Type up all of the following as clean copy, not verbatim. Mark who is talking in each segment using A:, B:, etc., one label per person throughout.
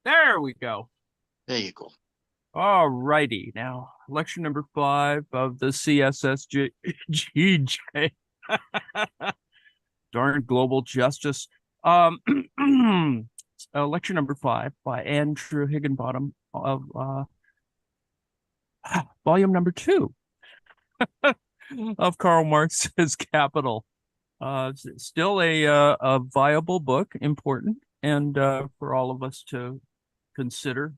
A: There we go.
B: There you go.
A: All righty. Now, lecture number 5 of the CSSGJ. Darn global justice. Um, lecture number 5 by Andrew Higginbottom of volume number 2 of Karl Marx's Capital. Still a viable book, important, and for all of us to consider.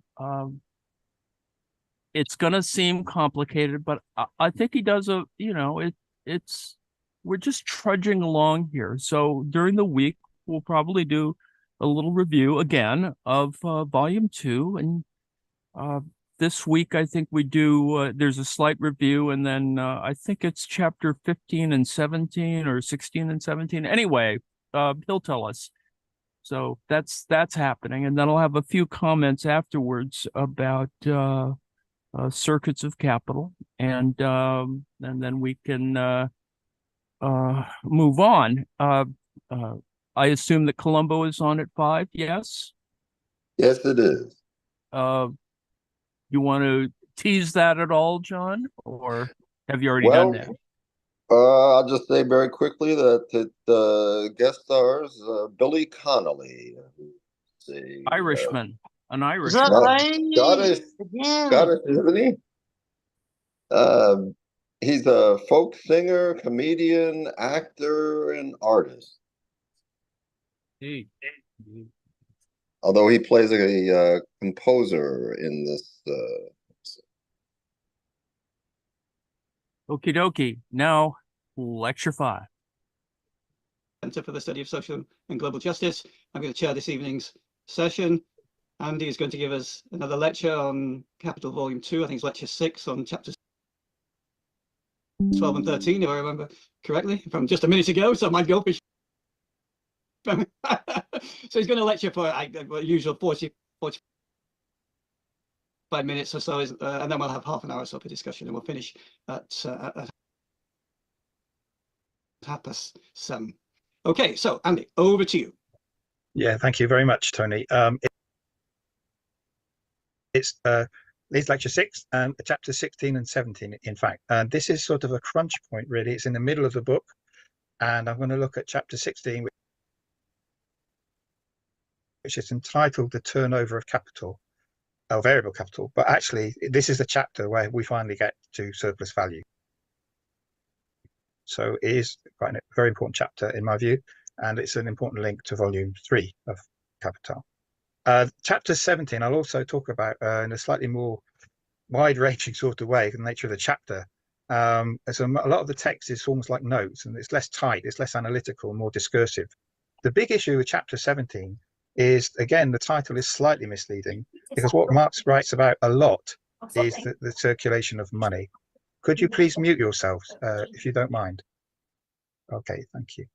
A: It's gonna seem complicated, but I think he does it's we're just trudging along here. So during the week, we'll probably do a little review again of volume 2, and uh, this week I think we do. There's a slight review, and then I think it's chapter 15 and 17 or 16 and 17. Anyway, he'll tell us. So that's happening, and then I'll have a few comments afterwards about circuits of capital, and then we can move on. Uh, I assume that Colombo is on at 5. Yes.
C: Yes, it is.
A: Uh, you want to tease that at all, John, or have you already done
C: Well,
A: that?
C: I'll just say very quickly that it guest stars Billy Connolly, who's
A: Irishman, an
B: Is that
A: Irishman.
C: Scottish,
B: right? Yeah.
C: isn't he? Um, he's a folk singer, comedian, actor, and artist.
A: Hey.
C: Although he plays a composer in this.
A: Okie dokie. Now, lecture 5.
D: Center for the Study of Social and Global Justice. I'm going to chair this evening's session. Andy is going to give us another lecture on Capital Volume 2. I think it's lecture 6 on chapters 12 and 13, if I remember correctly, from just a minute ago. So my goldfish. So he's going to lecture for usual 45 minutes or so, and then we'll have half an hour or so for discussion, and we'll finish at 7:30. Okay, so Andy, over to you.
E: Yeah, thank you very much, Tony. It's lecture 6 and chapter 16 and 17, in fact. And this is sort of a crunch point, really. It's in the middle of the book. And I'm going to look at chapter 16, which is entitled The Turnover of Capital, or Variable Capital. But actually, this is the chapter where we finally get to surplus value. So it is quite a very important chapter, in my view. And it's an important link to volume 3 of Capital. Chapter 17, I'll also talk about in a slightly more wide-ranging sort of way, the nature of the chapter. So a lot of the text is almost like notes, and it's less tight, it's less analytical, more discursive. The big issue with chapter 17 is, again, the title is slightly misleading, because what Marx writes about a lot is the circulation of money. Could you please mute yourselves, if you don't mind? Okay, thank you.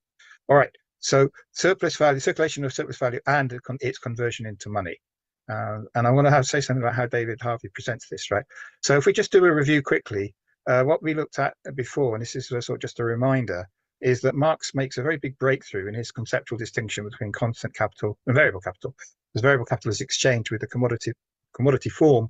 E: All right. So surplus value, circulation of surplus value, and its conversion into money. And I want to say something about how David Harvey presents this, right? So if we just do a review quickly, what we looked at before, and this is sort of just a reminder, is that Marx makes a very big breakthrough in his conceptual distinction between constant capital and variable capital. Because variable capital is exchanged with the commodity form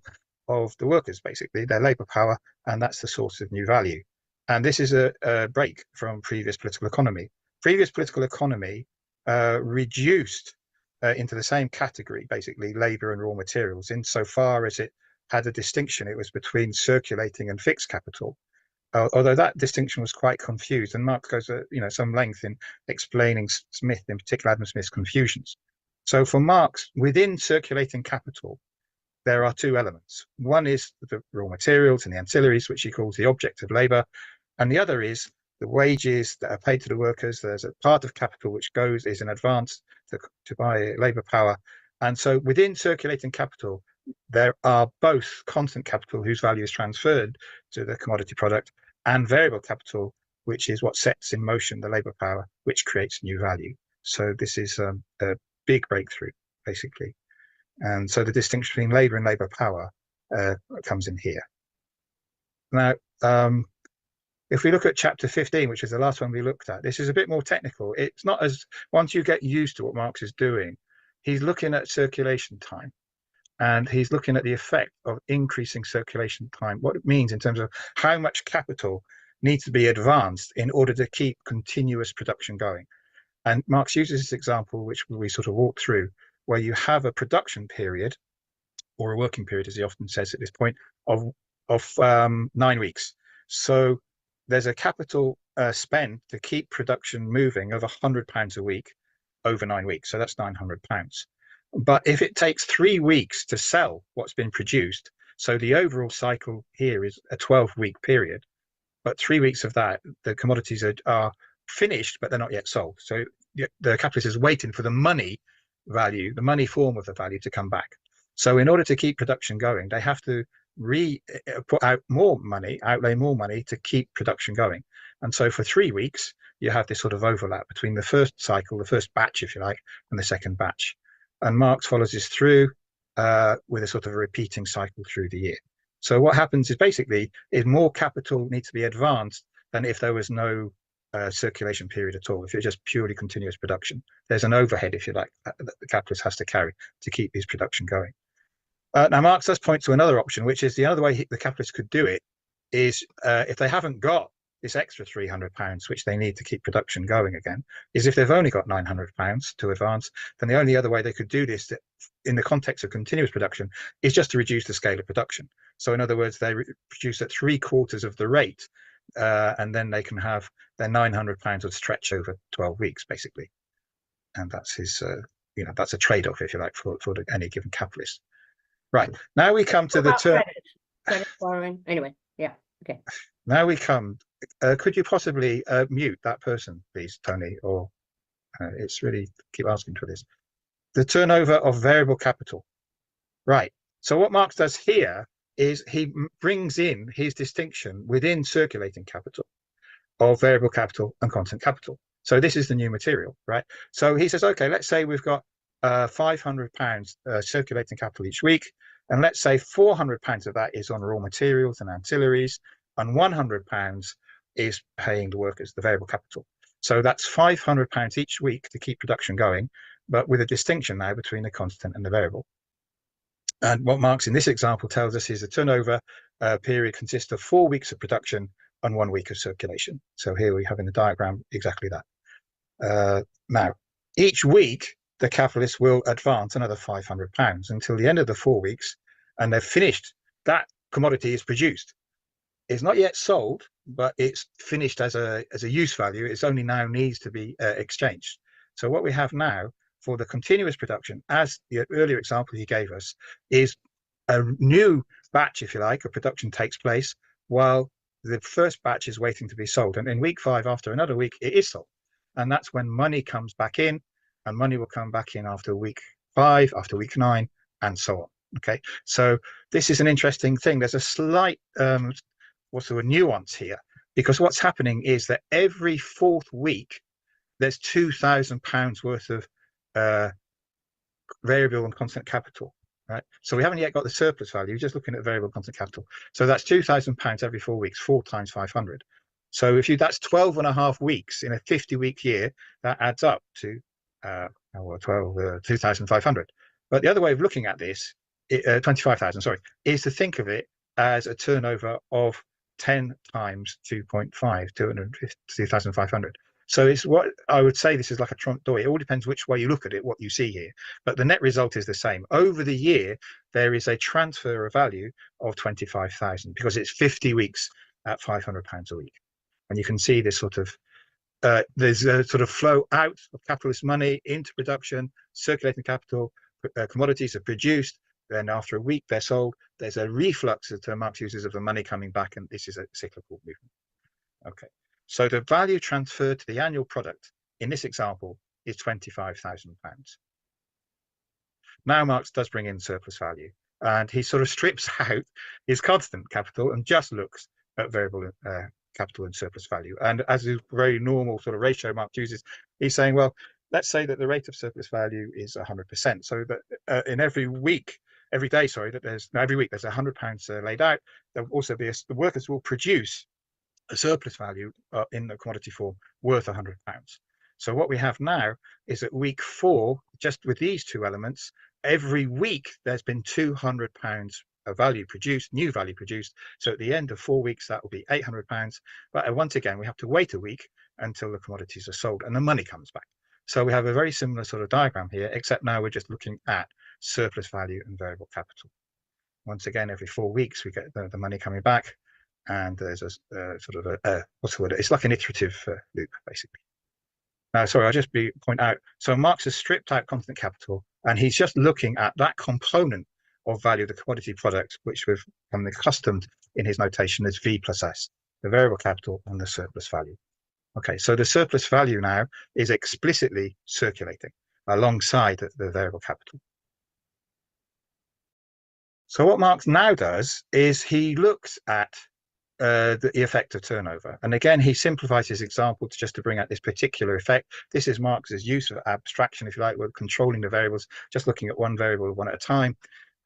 E: of the workers, basically, their labor power, and that's the source of new value. And this is a break from previous political economy. Previous political economy reduced into the same category, basically, labor and raw materials, insofar as it had a distinction. It was between circulating and fixed capital, although that distinction was quite confused. And Marx goes some length in explaining Smith, in particular Adam Smith's confusions. So for Marx, within circulating capital, there are two elements. One is the raw materials and the ancillaries, which he calls the object of labor, and the other is the wages that are paid to the workers. There's a part of capital which is in advance to buy labor power. And so within circulating capital, there are both constant capital, whose value is transferred to the commodity product, and variable capital, which is what sets in motion the labor power, which creates new value. So this is a big breakthrough, basically. And so the distinction between labor and labor power comes in here. Now, if we look at chapter 15, which is the last one we looked at, this is a bit more technical. It's not as, once you get used to what Marx is doing, he's looking at circulation time. And he's looking at the effect of increasing circulation time, what it means in terms of how much capital needs to be advanced in order to keep continuous production going. And Marx uses this example, which we sort of walk through, where you have a production period, or a working period, as he often says at this point, of 9 weeks. So there's a capital spend to keep production moving of £100 a week over 9 weeks. So that's £900. But if it takes 3 weeks to sell what's been produced, so the overall cycle here is a 12-week period, but 3 weeks of that, the commodities are finished, but they're not yet sold. So the capitalist is waiting for the money value, the money form of the value to come back. So in order to keep production going, they have to put out more money, outlay more money to keep production going. And so for 3 weeks, you have this sort of overlap between the first cycle, the first batch, if you like, and the second batch. And Marx follows this through with a sort of a repeating cycle through the year. So what happens is basically is more capital needs to be advanced than if there was no circulation period at all. If it's just purely continuous production, there's an overhead, if you like, that the capitalist has to carry to keep his production going. Now, Marx does point to another option, which is the other way the capitalist could do it is if they haven't got this extra £300, which they need to keep production going again, is if they've only got £900 to advance, then the only other way they could do this in the context of continuous production is just to reduce the scale of production. So in other words, they produce at 3/4 of the rate, and then they can have their £900 would stretch over 12 weeks, basically. And that's his, that's a trade-off, if you like, for any given capitalist. Right, now we come to the term.
F: Credit borrowing. Anyway, yeah, okay.
E: Now we come, could you possibly mute that person, please, Tony? Or it's really keep asking for this. The turnover of variable capital. Right. So what Marx does here is he brings in his distinction within circulating capital of variable capital and constant capital. So this is the new material, right? So he says, okay, let's say we've got £500 circulating capital each week, and let's say £400 of that is on raw materials and ancillaries, and £100 is paying the workers, the variable capital. So that's £500 each week to keep production going, but with a distinction now between the constant and the variable. And what Marx in this example tells us is the turnover period consists of 4 weeks of production and 1 week of circulation. So here we have in the diagram exactly that. Now, each week, the capitalist will advance another £500 until the end of the 4 weeks, and they've finished. That commodity is produced. It's not yet sold, but it's finished as a use value. It's only now needs to be exchanged. So what we have now for the continuous production, as the earlier example he gave us, is a new batch, if you like, of production takes place while the first batch is waiting to be sold. And in week 5, after another week, it is sold. And that's when money comes back in, and money will come back in after week 5, after week 9, and so on. Okay, so this is an interesting thing. There's a slight what's the word, nuance here, because what's happening is that every 4th week there's £2,000 worth of variable and constant capital, right? So we haven't yet got the surplus value, we're just looking at variable constant capital. So that's £2,000 every 4 weeks, 4 times 500. So if that's 12.5 weeks in a 50-week year, that adds up to 2,500. But the other way of looking at this, 25,000, sorry, is to think of it as a turnover of 10 times 2.5, 2,500. So it's what I would say, this is like a trompe d'oeil. It all depends which way you look at it, what you see here. But the net result is the same. Over the year, there is a transfer of value of 25,000 because it's 50 weeks at £500 a week. And you can see this sort of, there's a sort of flow out of capitalist money into production, circulating capital, commodities are produced, then after a week they're sold. There's a reflux, as Marx uses, of the money coming back, and this is a cyclical movement. Okay, so the value transferred to the annual product in this example is £25,000. Now Marx does bring in surplus value, and he sort of strips out his constant capital and just looks at variable capital and surplus value. And as a very normal sort of ratio Marx uses, he's saying, well, let's say that the rate of surplus value is 100%. So that in every week, every day, sorry, that there's every week there's £100 laid out. There'll also be the workers will produce a surplus value in the commodity form worth £100. So what we have now is at week 4, just with these two elements, every week there's been £200 of value produced, new value produced. So at the end of 4 weeks, that will be £800. But once again, we have to wait a week until the commodities are sold and the money comes back. So we have a very similar sort of diagram here, except now we're just looking at surplus value and variable capital. Once again, every 4 weeks, we get the money coming back, and there's a sort of a what's the word? It's like an iterative loop, basically. Now, sorry, I'll just point out. So Marx has stripped out constant capital, and he's just looking at that component of value, the commodity product, which we've become accustomed in his notation as V plus S, the variable capital and the surplus value. Okay, so the surplus value now is explicitly circulating alongside the variable capital. So what Marx now does is he looks at the effect of turnover. And again, he simplifies his example to bring out this particular effect. This is Marx's use of abstraction, if you like, we're controlling the variables, just looking at one variable one at a time.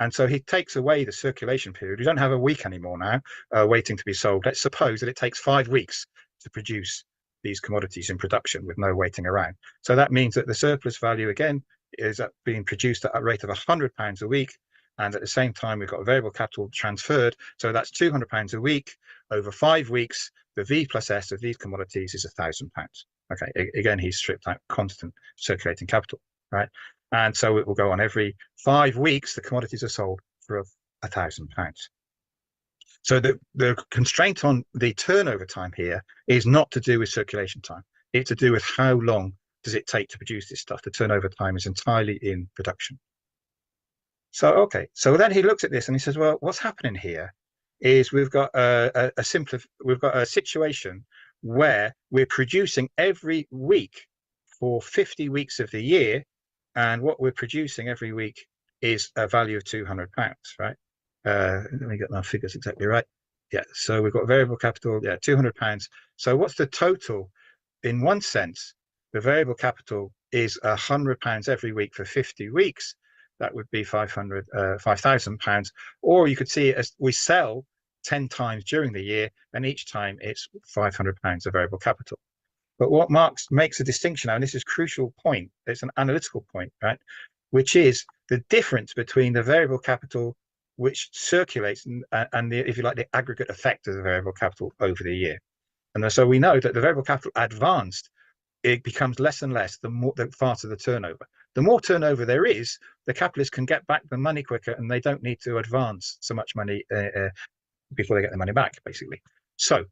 E: And so he takes away the circulation period. We don't have a week anymore now waiting to be sold. Let's suppose that it takes 5 weeks to produce these commodities in production with no waiting around. So that means that the surplus value, again, is being produced at a rate of £100 a week. And at the same time, we've got a variable capital transferred. So that's £200 a week. Over 5 weeks, the V plus S of these commodities is £1,000. Okay, again, he's stripped out constant circulating capital, right? And so it will go on every 5 weeks, the commodities are sold for £1,000. So the constraint on the turnover time here is not to do with circulation time. It's to do with how long does it take to produce this stuff. The turnover time is entirely in production. So, okay, so then he looks at this and he says, well, what's happening here is we've got a situation where we're producing every week for 50 weeks of the year, and what we're producing every week is a value of £200, right? Let me get my figures exactly right. Yeah, so we've got variable capital, yeah, £200. So what's the total? In one sense, the variable capital is £100 every week for 50 weeks. That would be £5,000. Or you could see it as we sell 10 times during the year, and each time it's £500 of variable capital. But what Marx makes a distinction now, and this is a crucial point, it's an analytical point, right? Which is the difference between the variable capital which circulates and the, if you like, the aggregate effect of the variable capital over the year. And so we know that the variable capital advanced, it becomes less and less the faster the turnover. The more turnover there is, the capitalists can get back the money quicker, and they don't need to advance so much money before they get the money back, basically. So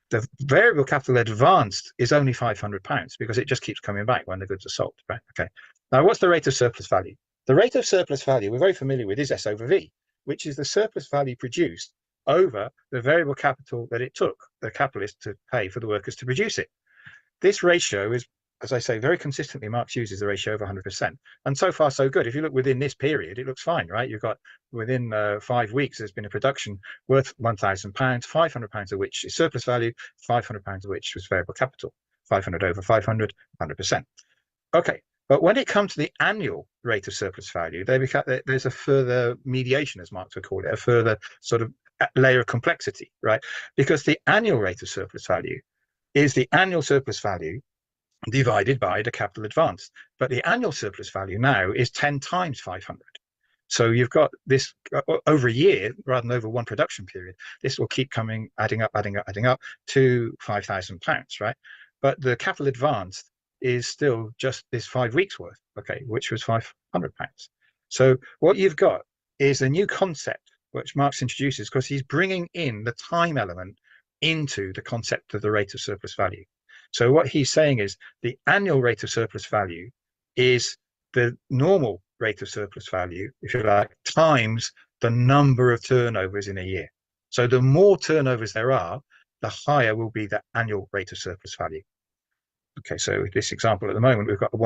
E: the variable capital advanced is only £500 because it just keeps coming back when the goods are sold, right? Okay. Now, what's the rate of surplus value? The rate of surplus value we're very familiar with is S over V, which is the surplus value produced over the variable capital that it took the capitalist to pay for the workers to produce it. This ratio is, as I say, very consistently, Marx uses the ratio of 100%. And so far, so good. If you look within this period, it looks fine, right? You've got within 5 weeks, there's been a production worth £1,000, £500 of which is surplus value, £500 of which was variable capital, 500 over 500, 100%. Okay, but when it comes to the annual rate of surplus value, there's a further mediation, as Marx would call it, a further sort of layer of complexity, right? Because the annual rate of surplus value is the annual surplus value divided by the capital advance. But the annual surplus value now is 10 times 500. So you've got this over a year rather than over one production period. This will keep coming, adding up to £5,000, right? But the capital advanced is still just this 5 weeks worth, okay, which was £500. So what you've got is a new concept which Marx introduces because he's bringing in the time element into the concept of the rate of surplus value. So what he's saying is the annual rate of surplus value is the normal rate of surplus value, if you like, times the number of turnovers in a year. So the more turnovers there are, the higher will be the annual rate of surplus value. Okay, so this example at the moment, we've got a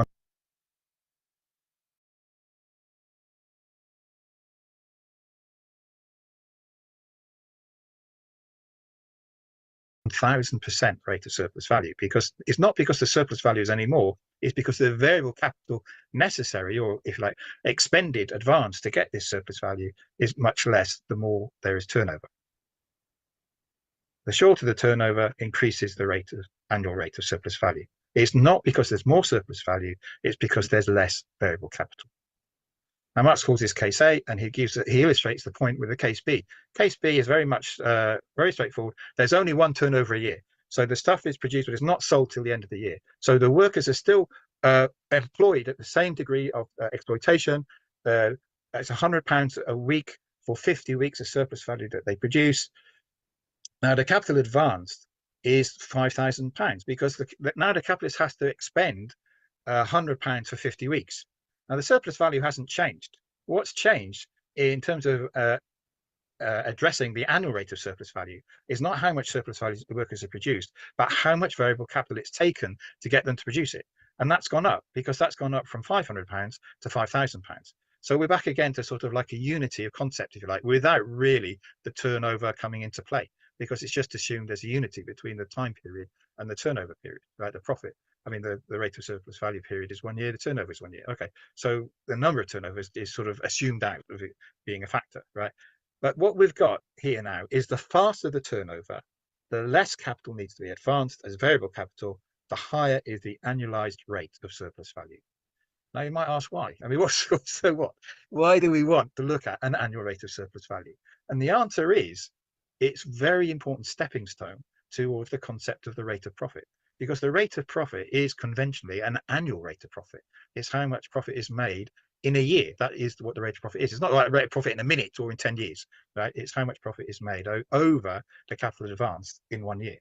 E: 1,000% rate of surplus value, because it's not because the surplus value is any more, it's because the variable capital necessary, or if you like, expended advance to get this surplus value is much less the more there is turnover. The shorter the turnover increases the annual rate of surplus value. It's not because there's more surplus value, it's because there's less variable capital. Now, Marx calls this case A, and he illustrates the point with the case B. Case B is very much very straightforward. There's only one turnover a year. So the stuff is produced, but it's not sold till the end of the year. So the workers are still employed at the same degree of exploitation. It's £100 a week for 50 weeks of surplus value that they produce. Now, the capital advanced is £5,000 because now the capitalist has to expend £100 for 50 weeks. Now, the surplus value hasn't changed. What's changed in terms of addressing the annual rate of surplus value is not how much surplus value the workers have produced, but how much variable capital it's taken to get them to produce it. And that's gone up because that's gone up from £500 to £5,000. So we're back again to sort of like a unity of concept, if you like, without really the turnover coming into play, because it's just assumed there's a unity between the time period and the turnover period, right? The profit. I mean, the rate of surplus value period is 1 year, the turnover is 1 year. Okay, so the number of turnovers is sort of assumed out of it being a factor, right? But what we've got here now is the faster the turnover, the less capital needs to be advanced as variable capital, the higher is the annualized rate of surplus value. Now you might ask why. I mean, so what? Why do we want to look at an annual rate of surplus value? And the answer is, it's very important stepping stone towards the concept of the rate of profit, because the rate of profit is conventionally an annual rate of profit. It's how much profit is made in a year. That is what the rate of profit is. It's not like rate of profit in a minute or in 10 years, right? It's how much profit is made over the capital advanced in 1 year.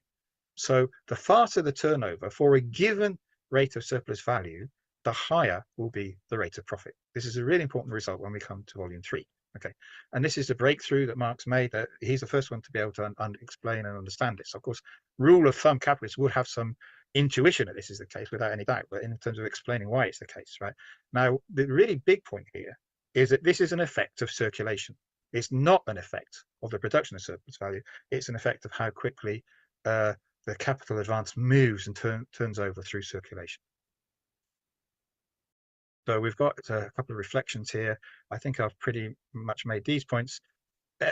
E: So the faster the turnover for a given rate of surplus value, the higher will be the rate of profit. This is a really important result when we come to volume 3. Okay, and this is the breakthrough that Marx made, that he's the first one to be able to explain and understand this. Of course, rule of thumb capitalists would have some intuition that this is the case without any doubt, but in terms of explaining why it's the case, right? Now, the really big point here is that this is an effect of circulation. It's not an effect of the production of surplus value. It's an effect of how quickly the capital advance moves and turns over through circulation. So we've got a couple of reflections here. I think I've pretty much made these points.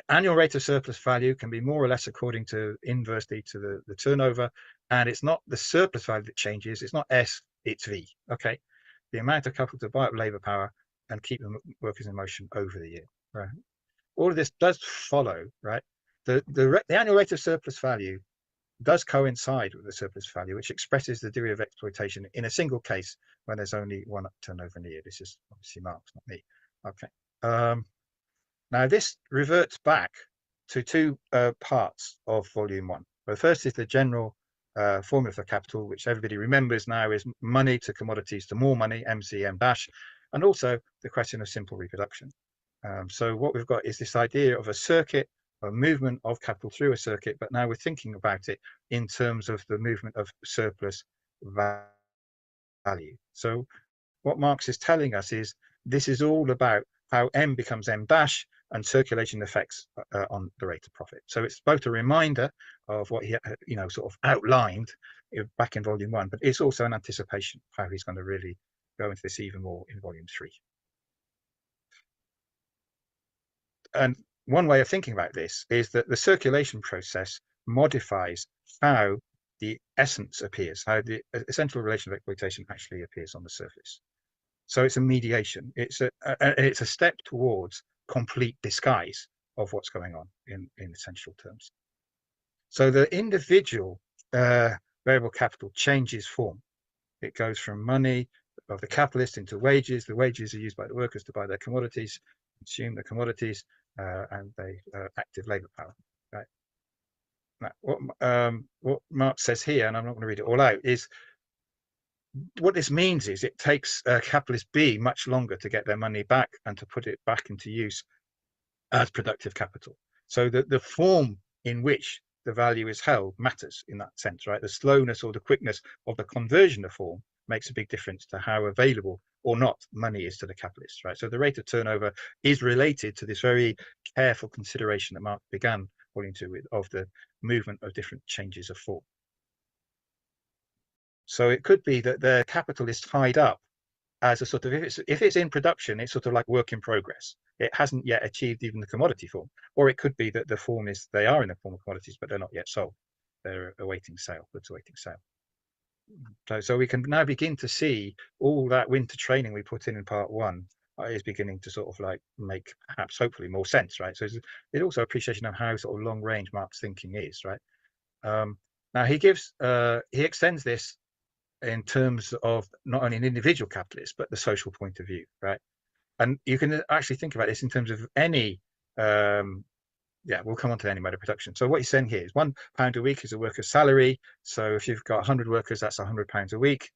E: Annual rate of surplus value can be more or less according to inversely to the turnover, and it's not the surplus value that changes. It's not S, it's V. Okay, the amount of capital to buy up labor power and keep the workers in motion over the year. Right. All of this does follow, right? The annual rate of surplus value does coincide with the surplus value, which expresses the degree of exploitation in a single case when there's only one turnover in a year. This is obviously Marx, not me. Okay. Now this reverts back to two parts of volume 1. The first is the general formula for capital, which everybody remembers now is money to commodities to more money, MCM dash, and also the question of simple reproduction. So what we've got is this idea of a circuit, a movement of capital through a circuit, but now we're thinking about it in terms of the movement of surplus value. So what Marx is telling us is this is all about how M becomes M dash and circulation effects on the rate of profit. So it's both a reminder of what he sort of outlined back in volume 1, but it's also an anticipation of how he's going to really go into this even more in volume 3. And one way of thinking about this is that the circulation process modifies how the essence appears, how the essential relation of exploitation actually appears on the surface. So it's a mediation. It's a step towards complete disguise of what's going on in essential terms. So the individual variable capital changes form. It goes from money of the capitalist into wages. The wages are used by the workers to buy their commodities, consume the commodities, and they active labor power. Right. Now, what Marx says here, and I'm not going to read it all out, is what this means is it takes capitalist B much longer to get their money back and to put it back into use as productive capital. So the form in which the value is held matters in that sense, right? The slowness or the quickness of the conversion of form makes a big difference to how available or not money is to the capitalist, right? So the rate of turnover is related to this very careful consideration that Marx began volume 2 with, of the movement of different changes of form. So it could be that the capital is tied up as a sort of, if it's in production, it's sort of like work in progress. It hasn't yet achieved even the commodity form. Or it could be that the form is, they are in the form of commodities, but they're not yet sold. They're awaiting sale, goods awaiting sale. So we can now begin to see all that winter training we put in part 1 is beginning to sort of like make perhaps hopefully more sense, right? So it's also appreciation of how sort of long range Marx's thinking is, right? Now he extends this in terms of not only an individual capitalist but the social point of view, right? And you can actually think about this in terms of any yeah, we'll come on to any mode of production. So what he's saying here is £1 a week is a worker's salary. So if you've got 100 workers, that's £100 a week.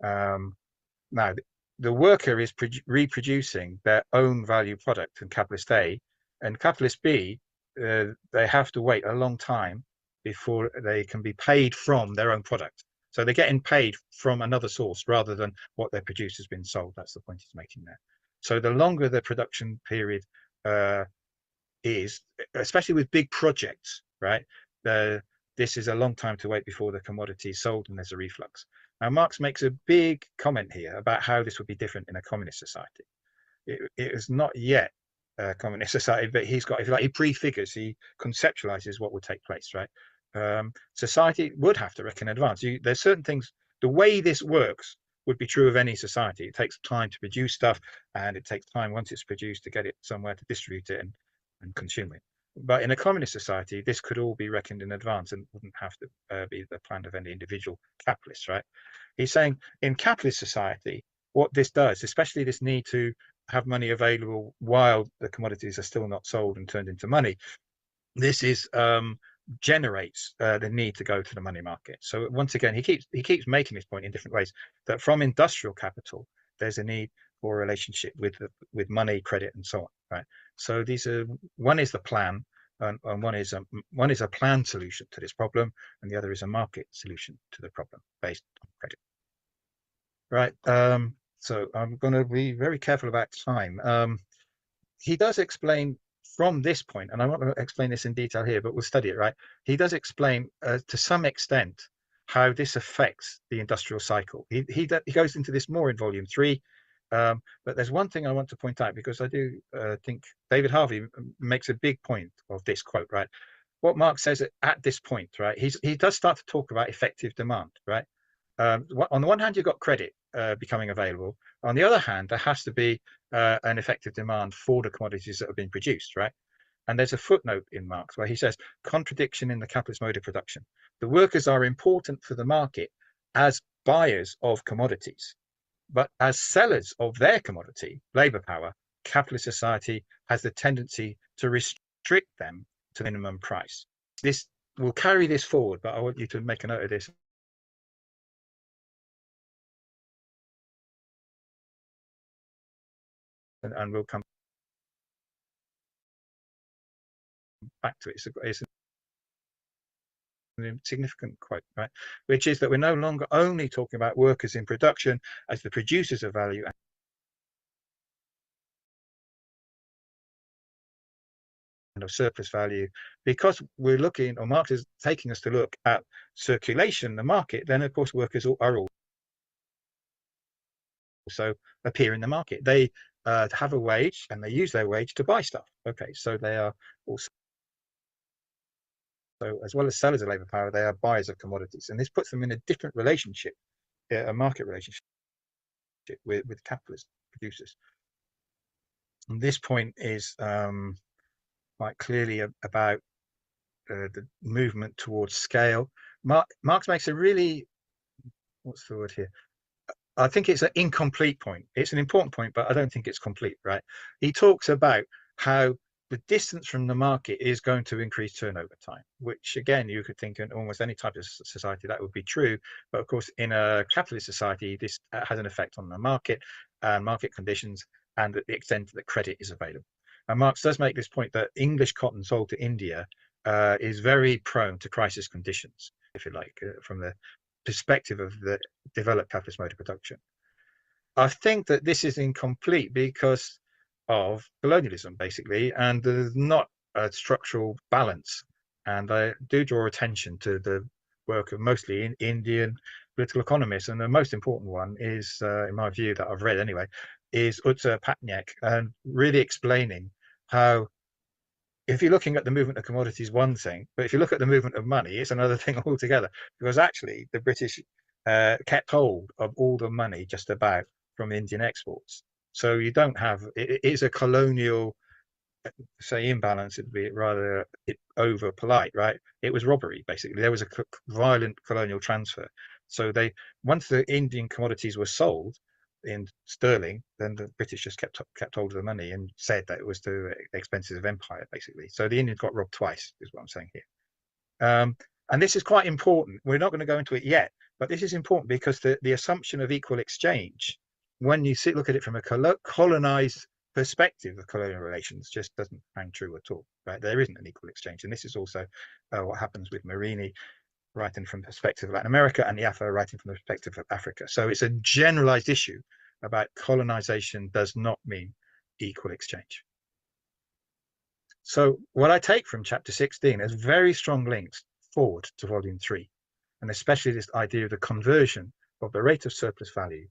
E: Now, the worker is reproducing their own value product in capitalist A, and capitalist B, they have to wait a long time before they can be paid from their own product. So they're getting paid from another source rather than what they produce has been sold. That's the point he's making there. So the longer the production period is, especially with big projects, right? This is a long time to wait before the commodity is sold and there's a reflux. Now, Marx makes a big comment here about how this would be different in a communist society. It is not yet a communist society, but he's got, if you like, he prefigures, he conceptualizes what would take place, right? Society would have to reckon in advance. There's certain things, the way this works would be true of any society. It takes time to produce stuff, and it takes time once it's produced to get it somewhere to distribute it and consume it. But in a communist society, this could all be reckoned in advance and wouldn't have to be the plan of any individual capitalist, right? He's saying in capitalist society, what this does, especially this need to have money available while the commodities are still not sold and turned into money, this is generates the need to go to the money market. So once again, he keeps making this point in different ways, that from industrial capital, there's a need for a relationship with money, credit, and so on, right? So these are, one is the plan, and one is a planned solution to this problem, and the other is a market solution to the problem based on credit. Right. So I'm going to be very careful about time. He does explain from this point, and I won't explain this in detail here, but we'll study it, right? He does explain to some extent how this affects the industrial cycle. He goes into this more in volume 3, but there's one thing I want to point out, because I do think David Harvey makes a big point of this quote, right? What Marx says at this point, right? He does start to talk about effective demand, right? On the one hand, you've got credit becoming available. On the other hand, there has to be an effective demand for the commodities that have been produced, right? And there's a footnote in Marx where he says, contradiction in the capitalist mode of production. The workers are important for the market as buyers of commodities, but as sellers of their commodity, labor power, capitalist society has the tendency to restrict them to minimum price. This will carry this forward, but I want you to make a note of this. And we'll come back to it. It's a significant quote, right? Which is that we're no longer only talking about workers in production as the producers of value and of surplus value, because we're looking, or Marx is taking us to look at circulation, the market. Then, of course, workers are also appear in the market. They have a wage, and they use their wage to buy stuff. Okay, so they are also, so as well as sellers of labor power, they are buyers of commodities, and this puts them in a different relationship, a market relationship with capitalist producers. And this point is quite clearly about the movement towards scale. Marx makes a really, what's the word here? I think it's an incomplete point. It's an important point, but I don't think it's complete, right? He talks about how the distance from the market is going to increase turnover time, which again, you could think in almost any type of society that would be true. But of course, in a capitalist society, this has an effect on the market and market conditions and the extent that credit is available. And Marx does make this point that English cotton sold to India is very prone to crisis conditions, if you like, from the perspective of the developed capitalist mode of production. I think that this is incomplete because of colonialism, basically, and there's not a structural balance. And I do draw attention to the work of mostly Indian political economists, and the most important one is, in my view, that I've read anyway, is Utsa Patniak, and really explaining how, if you're looking at the movement of commodities, one thing, but if you look at the movement of money, it's another thing altogether. Because actually, the British kept hold of all the money just about from Indian exports. So you don't have, it is a colonial, say, imbalance. It'd be rather over polite, right? It was robbery, basically. There was a violent colonial transfer. So once the Indian commodities were sold in sterling, then the British just kept hold of the money and said that it was to the expenses of empire, basically. So the Indians got robbed twice, is what I'm saying here. And this is quite important. We're not going to go into it yet, but this is important because the assumption of equal exchange, when you look at it from a colonized perspective of colonial relations, just doesn't hang true at all, right? There isn't an equal exchange. And this is also what happens with Marini writing from the perspective of Latin America and Yaffa writing from the perspective of Africa. So it's a generalized issue about colonization does not mean equal exchange. So what I take from chapter 16 is very strong links forward to volume 3, and especially this idea of the conversion of the rate of surplus value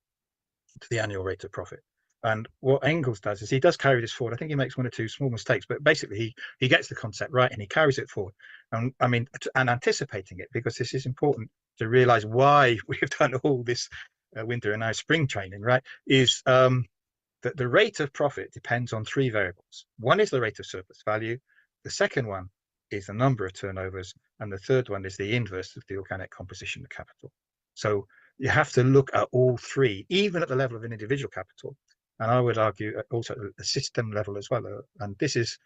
E: to the annual rate of profit. And what Engels does is he does carry this forward. I think he makes one or two small mistakes, but basically he gets the concept right and he carries it forward. And I mean, and anticipating it, because this is important to realize why we've done all this winter and now spring training, right? Is that the rate of profit depends on 3 variables. One is the rate of surplus value. The second one is the number of turnovers. And the third one is the inverse of the organic composition of capital. So you have to look at all 3, even at the level of an individual capital. And I would argue also at the system level as well. And this is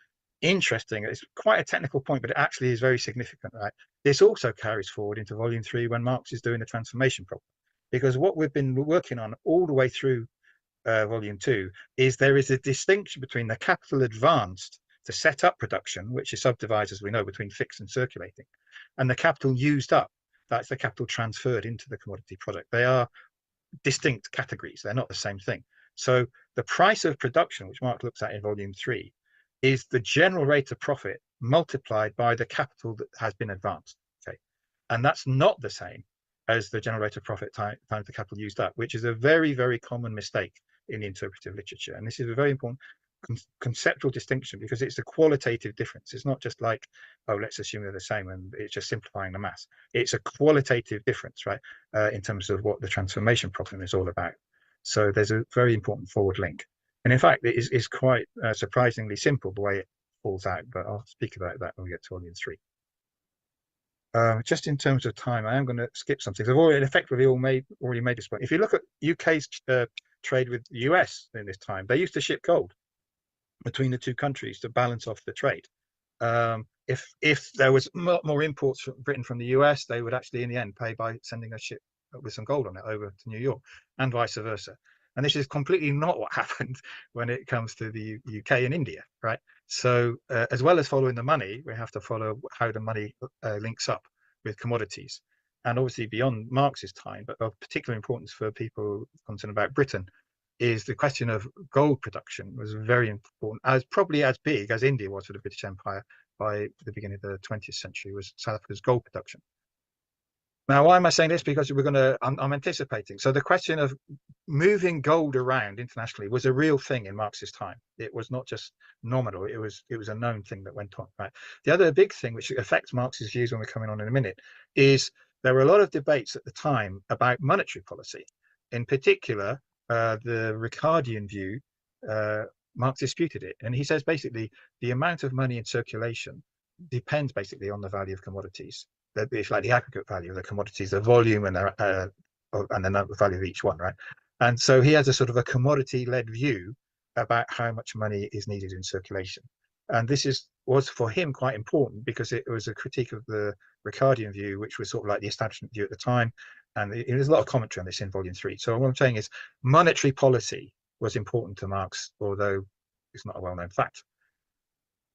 E: interesting. It's quite a technical point, but it actually is very significant, right? This also carries forward into volume 3 when Marx is doing the transformation problem. Because what we've been working on all the way through volume 2 is there is a distinction between the capital advanced to set up production, which is subdivided, as we know, between fixed and circulating, and the capital used up. That's the capital transferred into the commodity product. They are distinct categories. They're not the same thing. So the price of production, which Mark looks at in volume 3, is the general rate of profit multiplied by the capital that has been advanced. Okay, and that's not the same as the general rate of profit times the capital used up, which is a very, very common mistake in the interpretive literature. And this is a very important conceptual distinction because it's a qualitative difference. It's not just like, oh, let's assume they're the same and it's just simplifying the maths. It's a qualitative difference, right, in terms of what the transformation problem is all about. So there's a very important forward link. And in fact, it is quite surprisingly simple the way it falls out, but I'll speak about that when we get to volume 3. Just in terms of time, I am going to skip something. I've already effectively already made this point. If you look at UK's trade with the US in this time, they used to ship gold between the 2 countries to balance off the trade. If there was more imports from Britain from the US, they would actually in the end pay by sending a ship with some gold on it over to New York, and vice versa. And this is completely not what happened when it comes to the UK and India, right? So as well as following the money, we have to follow how the money links up with commodities. And obviously beyond Marx's time, but of particular importance for people concerned about Britain, is the question of gold production was very important, probably as big as India was for the British Empire by the beginning of the 20th century, was South Africa's gold production. Now, why am I saying this? Because I'm anticipating. So the question of moving gold around internationally was a real thing in Marx's time. It was not just nominal. It was a known thing that went on, right? The other big thing which affects Marx's views when we're coming on in a minute is there were a lot of debates at the time about monetary policy. In particular, the Ricardian view, Marx disputed it. And he says basically the amount of money in circulation depends basically on the value of commodities. It's like the aggregate value of the commodities, the volume and the value of each one, right? And so he has a sort of a commodity-led view about how much money is needed in circulation. And this was for him quite important because it was a critique of the Ricardian view, which was sort of like the establishment view at the time. And there's a lot of commentary on this in volume 3. So what I'm saying is monetary policy was important to Marx, although it's not a well-known fact.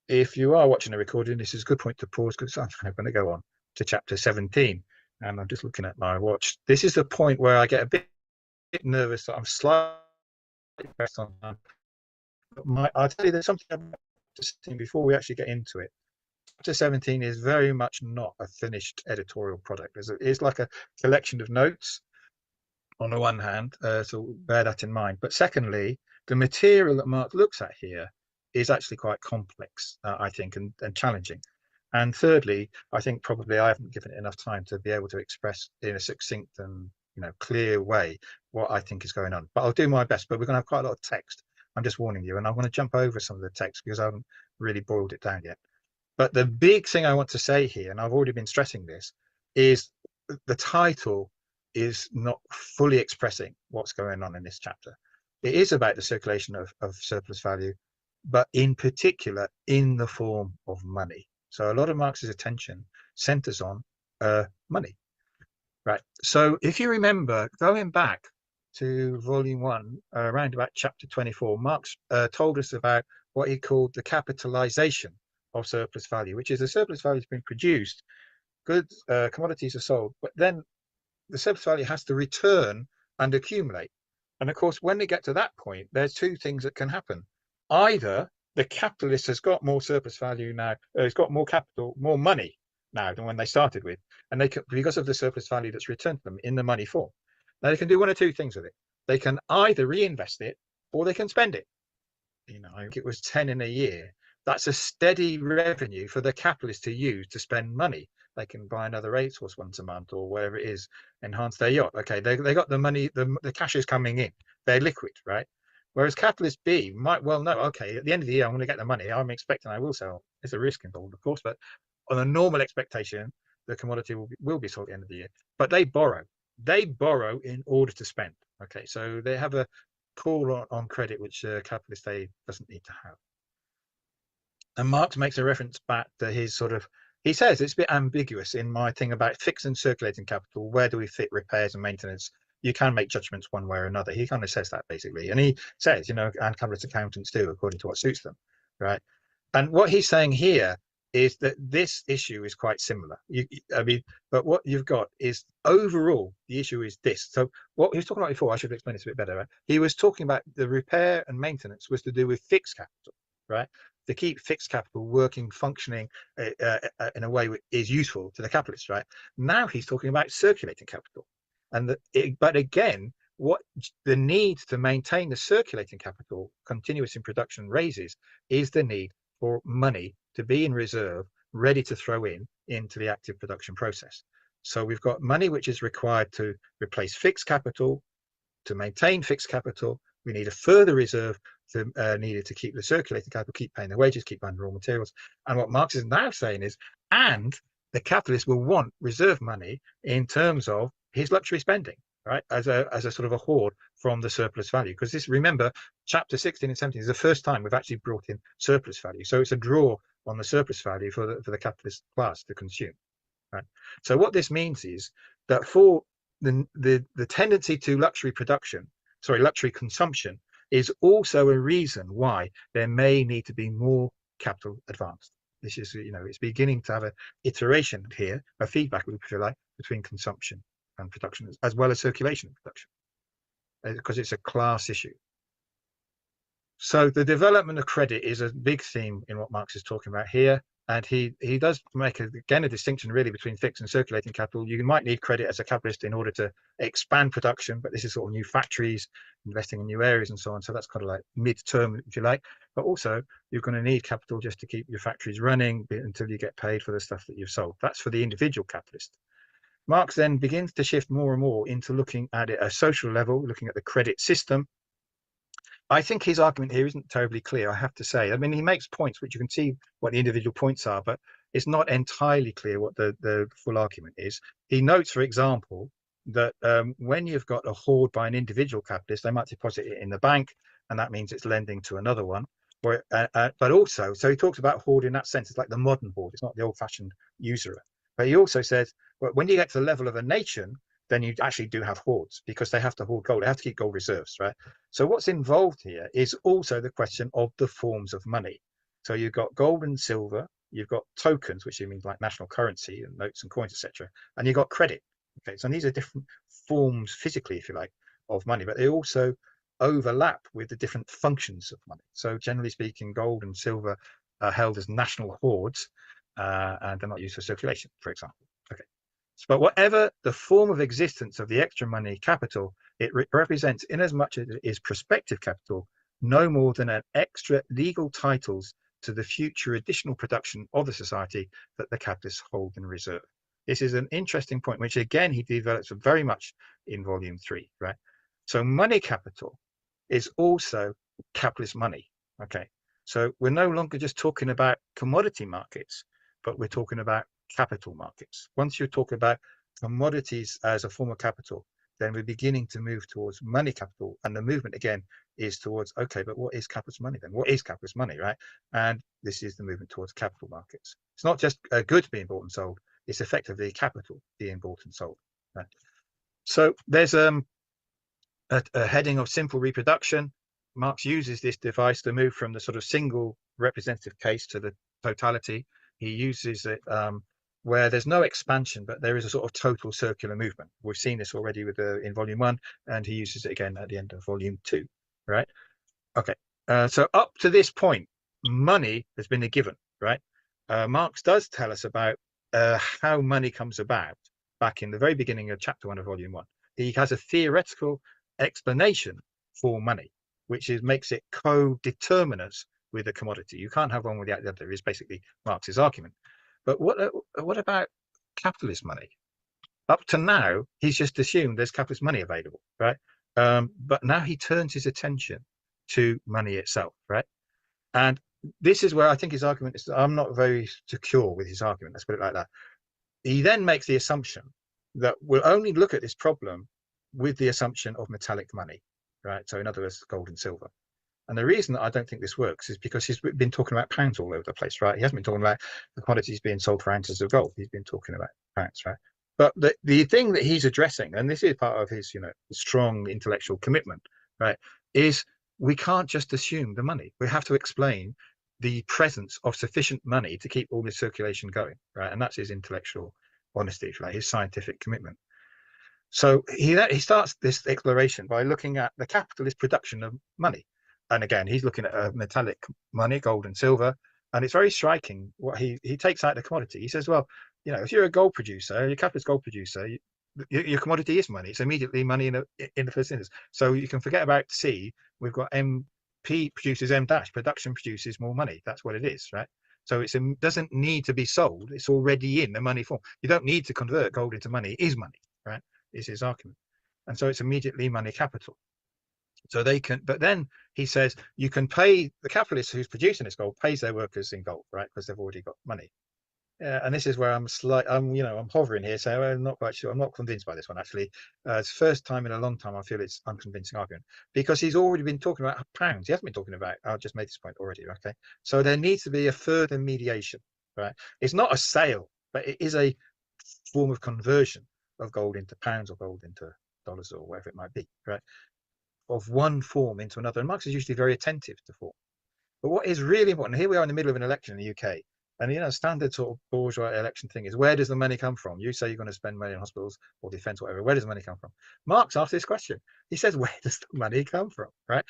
E: If you are watching a recording, this is a good point to pause because I'm going to go on to chapter 17. And I'm just looking at my watch. This is the point where I get a bit nervous that I'm slightly pressed on time. I'll tell you there's something about chapter 17 before we actually get into it. Chapter 17 is very much not a finished editorial product. It's like a collection of notes on the one hand, so bear that in mind. But secondly, the material that Mark looks at here is actually quite complex, I think, and challenging. And thirdly, I think probably I haven't given it enough time to be able to express in a succinct and clear way what I think is going on. But I'll do my best. But we're going to have quite a lot of text, I'm just warning you, and I want to jump over some of the text because I haven't really boiled it down yet. But the big thing I want to say here, and I've already been stressing this, is the title is not fully expressing what's going on in this chapter. It is about the circulation of surplus value, but in particular in the form of money. So a lot of Marx's attention centers on money, right? So if you remember, going back to volume 1, around about chapter 24, Marx told us about what he called the capitalization of surplus value, which is the surplus value has been produced, goods, commodities are sold, but then the surplus value has to return and accumulate. And of course, when they get to that point, there's two things that can happen. Either the capitalist has got more surplus value now, has got more capital, more money now than when they started with, and they can, because of the surplus value that's returned to them in the money form. Now they can do one or two things with it. They can either reinvest it or they can spend it. You know, I think it was 10 in a year. That's a steady revenue for the capitalist to use to spend money. They can buy another racehorse once a month or whatever it is, enhance their yacht. Okay, they got the money, the cash is coming in. They're liquid, right? Whereas capitalist B might well know, okay, at the end of the year, I'm going to get the money. I'm expecting I will sell. There's a risk involved, of course, but on a normal expectation, the commodity will be sold at the end of the year. But they borrow. They borrow in order to spend. Okay, so they have a call on credit, which capitalist A doesn't need to have. And Marx makes a reference back to his sort of, he says it's a bit ambiguous in my thing about fixed and circulating capital. Where do we fit repairs and maintenance? You can make judgments one way or another. He kind of says that basically. And he says, you know, and capitalist accountants do according to what suits them, right? And what he's saying here is that this issue is quite similar. I mean, but what you've got is overall, the issue is this. So what he was talking about before, I should explain this a bit better, right? He was talking about the repair and maintenance was to do with fixed capital, right? To keep fixed capital working, functioning in a way which is useful to the capitalist, right? Now he's talking about circulating capital. And but again, what the need to maintain the circulating capital continuous in production raises is the need for money to be in reserve, ready to throw into the active production process. So we've got money which is required to replace fixed capital, to maintain fixed capital. We need a further reserve needed to keep the circulating capital, keep paying the wages, keep buying raw materials. And what Marx is now saying is, and the capitalist will want reserve money in terms of his luxury spending, right, as a sort of a hoard from the surplus value. Because this, remember, chapter 16 and 17 is the first time we've actually brought in surplus value. So it's a draw on the surplus value for the capitalist class to consume, right? So what this means is that for the tendency to luxury consumption is also a reason why there may need to be more capital advanced. This is, you know, it's beginning to have an iteration here, a feedback loop, if you like, between consumption and production, as well as circulation and production, because it's a class issue. So the development of credit is a big theme in what Marx is talking about here. And he does make, again, a distinction really between fixed and circulating capital. You might need credit as a capitalist in order to expand production, but this is sort of new factories, investing in new areas and so on. So that's kind of like mid-term, if you like. But also, you're going to need capital just to keep your factories running until you get paid for the stuff that you've sold. That's for the individual capitalist. Marx then begins to shift more and more into looking at it at a social level, looking at the credit system. I think his argument here isn't terribly clear, I have to say. I mean, he makes points which you can see what the individual points are, but it's not entirely clear what the full argument is. He notes, for example, that when you've got a hoard by an individual capitalist, they might deposit it in the bank, and that means it's lending to another one. But also, so he talks about hoard in that sense. It's like the modern hoard. It's not the old-fashioned usurer. But he also says, well, when you get to the level of a nation, then you actually do have hoards because they have to hoard gold. They have to keep gold reserves, right? So what's involved here is also the question of the forms of money. So you've got gold and silver, you've got tokens, which means like national currency and notes and coins, etc. And you've got credit. Okay, so these are different forms physically, if you like, of money, but they also overlap with the different functions of money. So generally speaking, gold and silver are held as national hoards, and they're not used for circulation, for example. Okay. But whatever the form of existence of the extra money capital, it represents, in as much as it is prospective capital, no more than an extra legal titles to the future additional production of the society that the capitalists hold in reserve. This is an interesting point, which again he develops very much in volume 3, right? So money capital is also capitalist money. Okay, so we're no longer just talking about commodity markets, but we're talking about capital markets. Once you talk about commodities as a form of capital, then we're beginning to move towards money capital, and the movement again is towards, okay, but what is capitalist money then? What is capitalist money, right? And this is the movement towards capital markets. It's not just goods being bought and sold, it's effectively capital being bought and sold, right? So there's a heading of simple reproduction. Marx uses this device to move from the sort of single representative case to the totality. He uses it where there's no expansion, but there is a sort of total circular movement. We've seen this already with in volume 1, and he uses it again at the end of volume 2, right? Okay, so up to this point, money has been a given, right? Marx does tell us about how money comes about back in the very beginning of chapter 1 of volume 1. He has a theoretical explanation for money, which makes it co-determinants with a commodity. You can't have one without the other, is basically Marx's argument. But what about capitalist money? Up to now, he's just assumed there's capitalist money available, right? But now he turns his attention to money itself, right? And this is where I think his argument is, I'm not very secure with his argument, let's put it like that. He then makes the assumption that we'll only look at this problem with the assumption of metallic money, right? So in other words, gold and silver. And the reason that I don't think this works is because he's been talking about pounds all over the place, right? He hasn't been talking about the commodities being sold for ounces of gold. He's been talking about pounds, right? But the thing that he's addressing, and this is part of his, strong intellectual commitment, right, is we can't just assume the money. We have to explain the presence of sufficient money to keep all this circulation going, right? And that's his intellectual honesty, right? His scientific commitment. So he starts this exploration by looking at the capitalist production of money. And again, he's looking at metallic money, gold and silver. And it's very striking what he takes out the commodity. He says, well, if you're a gold producer, you're a capitalist gold producer, your commodity is money. It's immediately money in the first instance. So you can forget about C. We've got MP produces M dash, production produces more money. That's what it is, right? So it doesn't need to be sold. It's already in the money form. You don't need to convert gold into money. It is money, right? Is his argument. And so it's immediately money capital. So they can, but then he says you can pay the capitalist who's producing this gold pays their workers in gold, right? Because they've already got money. And this is where I'm hovering here, so I'm not quite sure. I'm not convinced by this one actually. It's the first time in a long time I feel it's unconvincing argument because he's already been talking about pounds. He hasn't been talking about. I just made this point already. Okay, so there needs to be a further mediation, right? It's not a sale, but it is a form of conversion of gold into pounds or gold into dollars or whatever it might be, right? Of one form into another. And Marx is usually very attentive to form. But what is really important, here we are in the middle of an election in the UK, and standard sort of bourgeois election thing is, where does the money come from? You say you're going to spend money on hospitals or defense, whatever. Where does the money come from? Marx asks this question. He says, where does the money come from, right?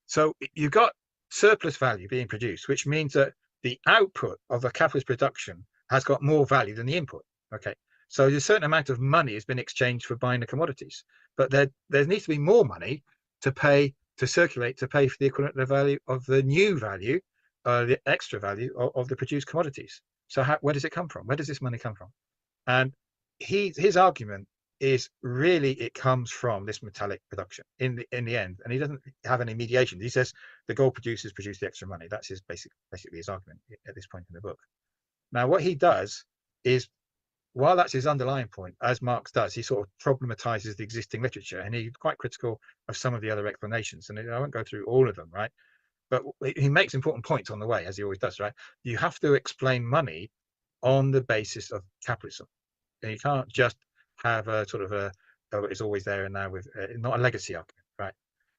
E: So you've got surplus value being produced, which means that the output of a capitalist production has got more value than the input. Okay, so a certain amount of money has been exchanged for buying the commodities, but there needs to be more money to pay, to circulate, to pay for the equivalent of the value of the new value, the extra value of the produced commodities. So where does it come from? Where does this money come from? And his argument is really it comes from this metallic production in the end, and he doesn't have any mediation. He says the gold producers produce the extra money. That's his basically his argument at this point in the book. Now, what he does is, while that's his underlying point, as Marx does, he sort of problematizes the existing literature, and he's quite critical of some of the other explanations. And I won't go through all of them, right? But he makes important points on the way, as he always does, right? You have to explain money on the basis of capitalism. And you can't just have a sort of it's always there and now with not a legacy argument, right?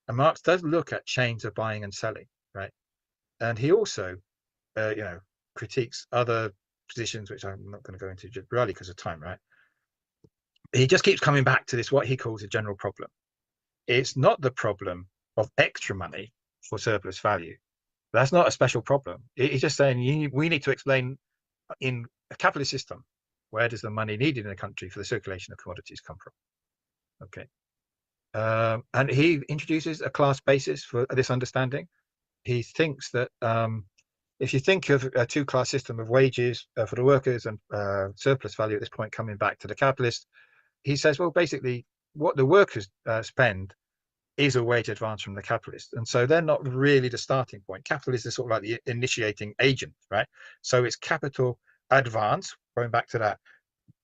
E: And Marx does look at chains of buying and selling, right? And he also, critiques other positions, which I'm not going to go into just really because of time, right? He just keeps coming back to this, what he calls a general problem. It's not the problem of extra money for surplus value. That's not a special problem. He's just saying we need to explain in a capitalist system, where does the money needed in a country for the circulation of commodities come from? Okay. And he introduces a class basis for this understanding. He thinks that if you think of a two-class system of wages for the workers and surplus value at this point coming back to the capitalist, he says, well, basically what the workers spend is a wage advance from the capitalist. And so they're not really the starting point. Capitalist is sort of like the initiating agent, right? So it's capital advance, going back to that,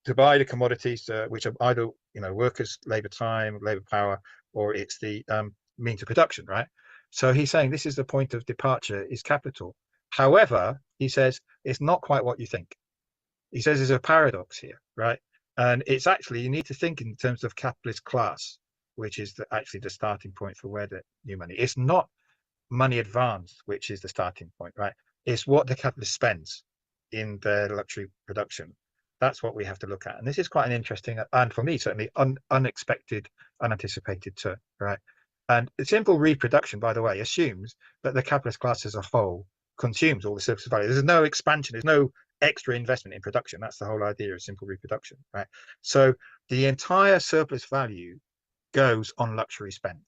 E: to buy the commodities, which are either, workers, labor time, labor power, or it's the means of production, right? So he's saying this is the point of departure is capital. However, he says it's not quite what you think. He says there's a paradox here, right? And it's actually, you need to think in terms of capitalist class, which is actually the starting point for where the new money. It's not money advanced, which is the starting point, right? It's what the capitalist spends in their luxury production. That's what we have to look at. And this is quite an interesting, and for me, certainly unexpected, unanticipated turn, right? And simple reproduction, by the way, assumes that the capitalist class as a whole consumes all the surplus value. There's no expansion, there's no extra investment in production. That's the whole idea of simple reproduction, right? So the entire surplus value goes on luxury spend.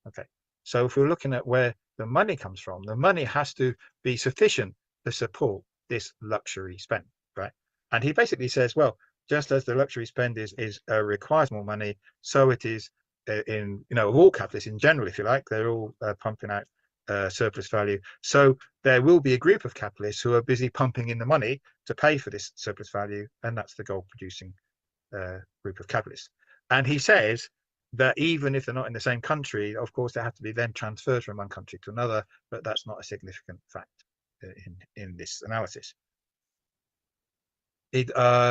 E: Okay. So if we're looking at where the money comes from, the money has to be sufficient to support this luxury spend, right? And he basically says, well, just as the luxury spend requires more money, so it is in all capitalists in general, if you like, they're all pumping out surplus value. So there will be a group of capitalists who are busy pumping in the money to pay for this surplus value, and that's the gold producing group of capitalists. And he says that even if they're not in the same country, of course, they have to be then transferred from one country to another, but that's not a significant fact in this analysis. It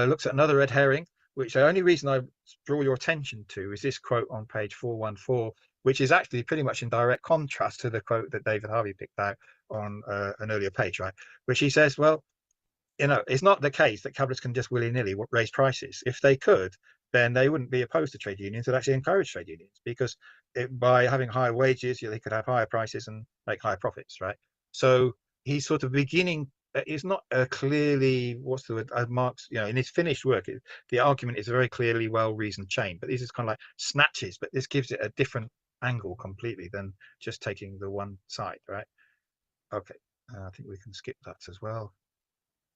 E: looks at another red herring, which the only reason I draw your attention to is this quote on page 414, which is actually pretty much in direct contrast to the quote that David Harvey picked out on an earlier page, right? Which he says, well, it's not the case that capitalists can just willy-nilly raise prices. If they could, then they wouldn't be opposed to trade unions. They'd actually encourage trade unions, because by having higher wages, they could have higher prices and make higher profits, right? So he's sort of beginning. It's not a clearly, what's the word, Marx, in his finished work, the argument is a very clearly well-reasoned chain, but this is kind of like snatches, but this gives it a different angle completely than just taking the one side, right? Okay, I think we can skip that as well.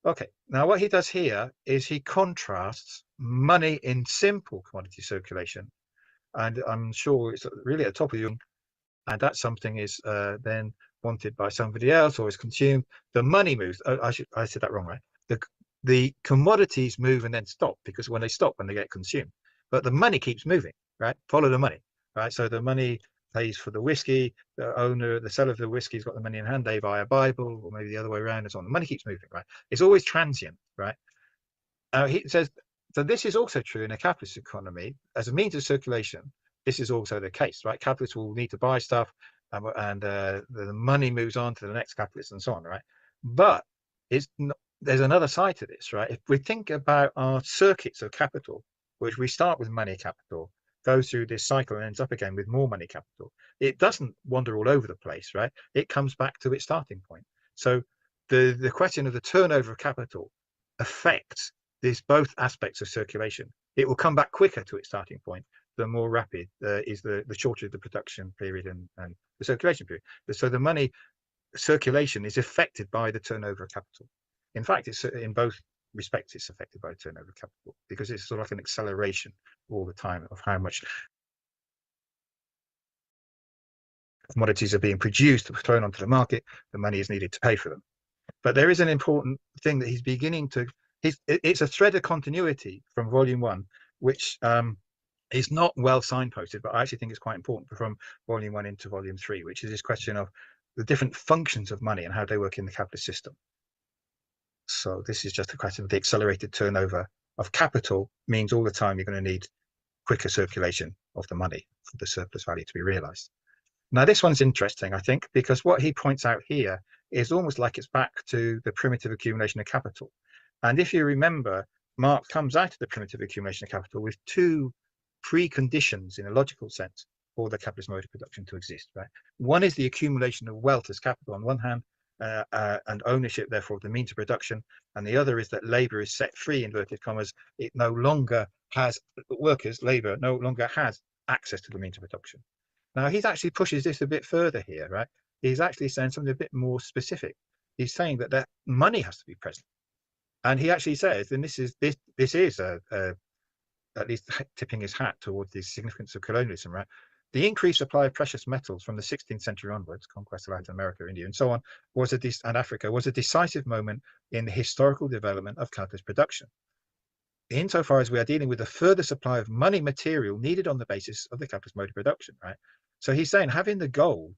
E: Okay, now what he does here is he contrasts money in simple commodity circulation, and I'm sure it's really at the top of you, and that something is then wanted by somebody else or is consumed. The money moves. I said that wrong, right? The commodities move and then stop, because when they get consumed, but the money keeps moving, right? Follow the money, right? So the money pays for the whiskey, the seller of the whiskey's got the money in hand, they buy a Bible, or maybe the other way around and so on. The money keeps moving, right? It's always transient, right? He says, so this is also true in a capitalist economy. As a means of circulation, this is also the case, right? Capitalists will need to buy stuff, and the money moves on to the next capitalist and so on, right? But there's another side to this, right? If we think about our circuits of capital, which we start with money capital, goes through this cycle and ends up again with more money capital, it doesn't wander all over the place, right? It comes back to its starting point. So the question of the turnover of capital affects both aspects of circulation. It will come back quicker to its starting point. The more rapid is the shorter the production period and the circulation period. So the money circulation is affected by the turnover of capital. In fact, it's in both respects it's affected by the turnover of capital, because it's sort of like an acceleration all the time of how much commodities are being produced, thrown onto the market, the money is needed to pay for them. But there is an important thing that he's beginning to, it's a thread of continuity from volume 1, which is not well signposted, but I actually think it's quite important from volume 1 into volume 3, which is this question of the different functions of money and how they work in the capitalist system. So this is just a question of the accelerated turnover of capital means all the time you're going to need quicker circulation of the money for the surplus value to be realized. Now, this one's interesting, I think, because what he points out here is almost like it's back to the primitive accumulation of capital. And if you remember, Marx comes out of the primitive accumulation of capital with 2 preconditions in a logical sense for the capitalist mode of production to exist, right? One is the accumulation of wealth as capital on one hand, and ownership, therefore, of the means of production. And the other is that labor is set free, inverted commas. It no longer has, labor no longer has access to the means of production. Now, he actually pushes this a bit further here, right? He's actually saying something a bit more specific. He's saying that that money has to be present. And he actually says, and this is at least tipping his hat towards the significance of colonialism, right? the increased supply of precious metals from the 16th century onwards, conquest of Latin America, India, and so on, and Africa, was a decisive moment in the historical development of capitalist production, insofar as we are dealing with a further supply of money material needed on the basis of the capitalist mode of production, right? So he's saying having the gold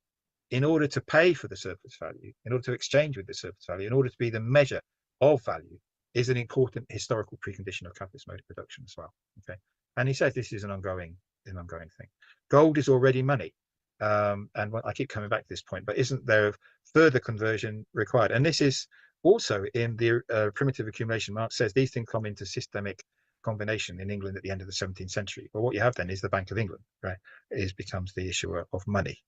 E: in order to pay for the surplus value, in order to exchange with the surplus value, in order to be the measure of value, is an important historical precondition of capitalist mode of production as well. Okay, and he says this is an ongoing thing. Gold is already money, and I keep coming back to this point, but isn't there further conversion required? And this is also in the primitive accumulation. Marx says these things come into systemic combination in England at the end of the 17th century. But what you have then is the Bank of England, right? Becomes the issuer of money.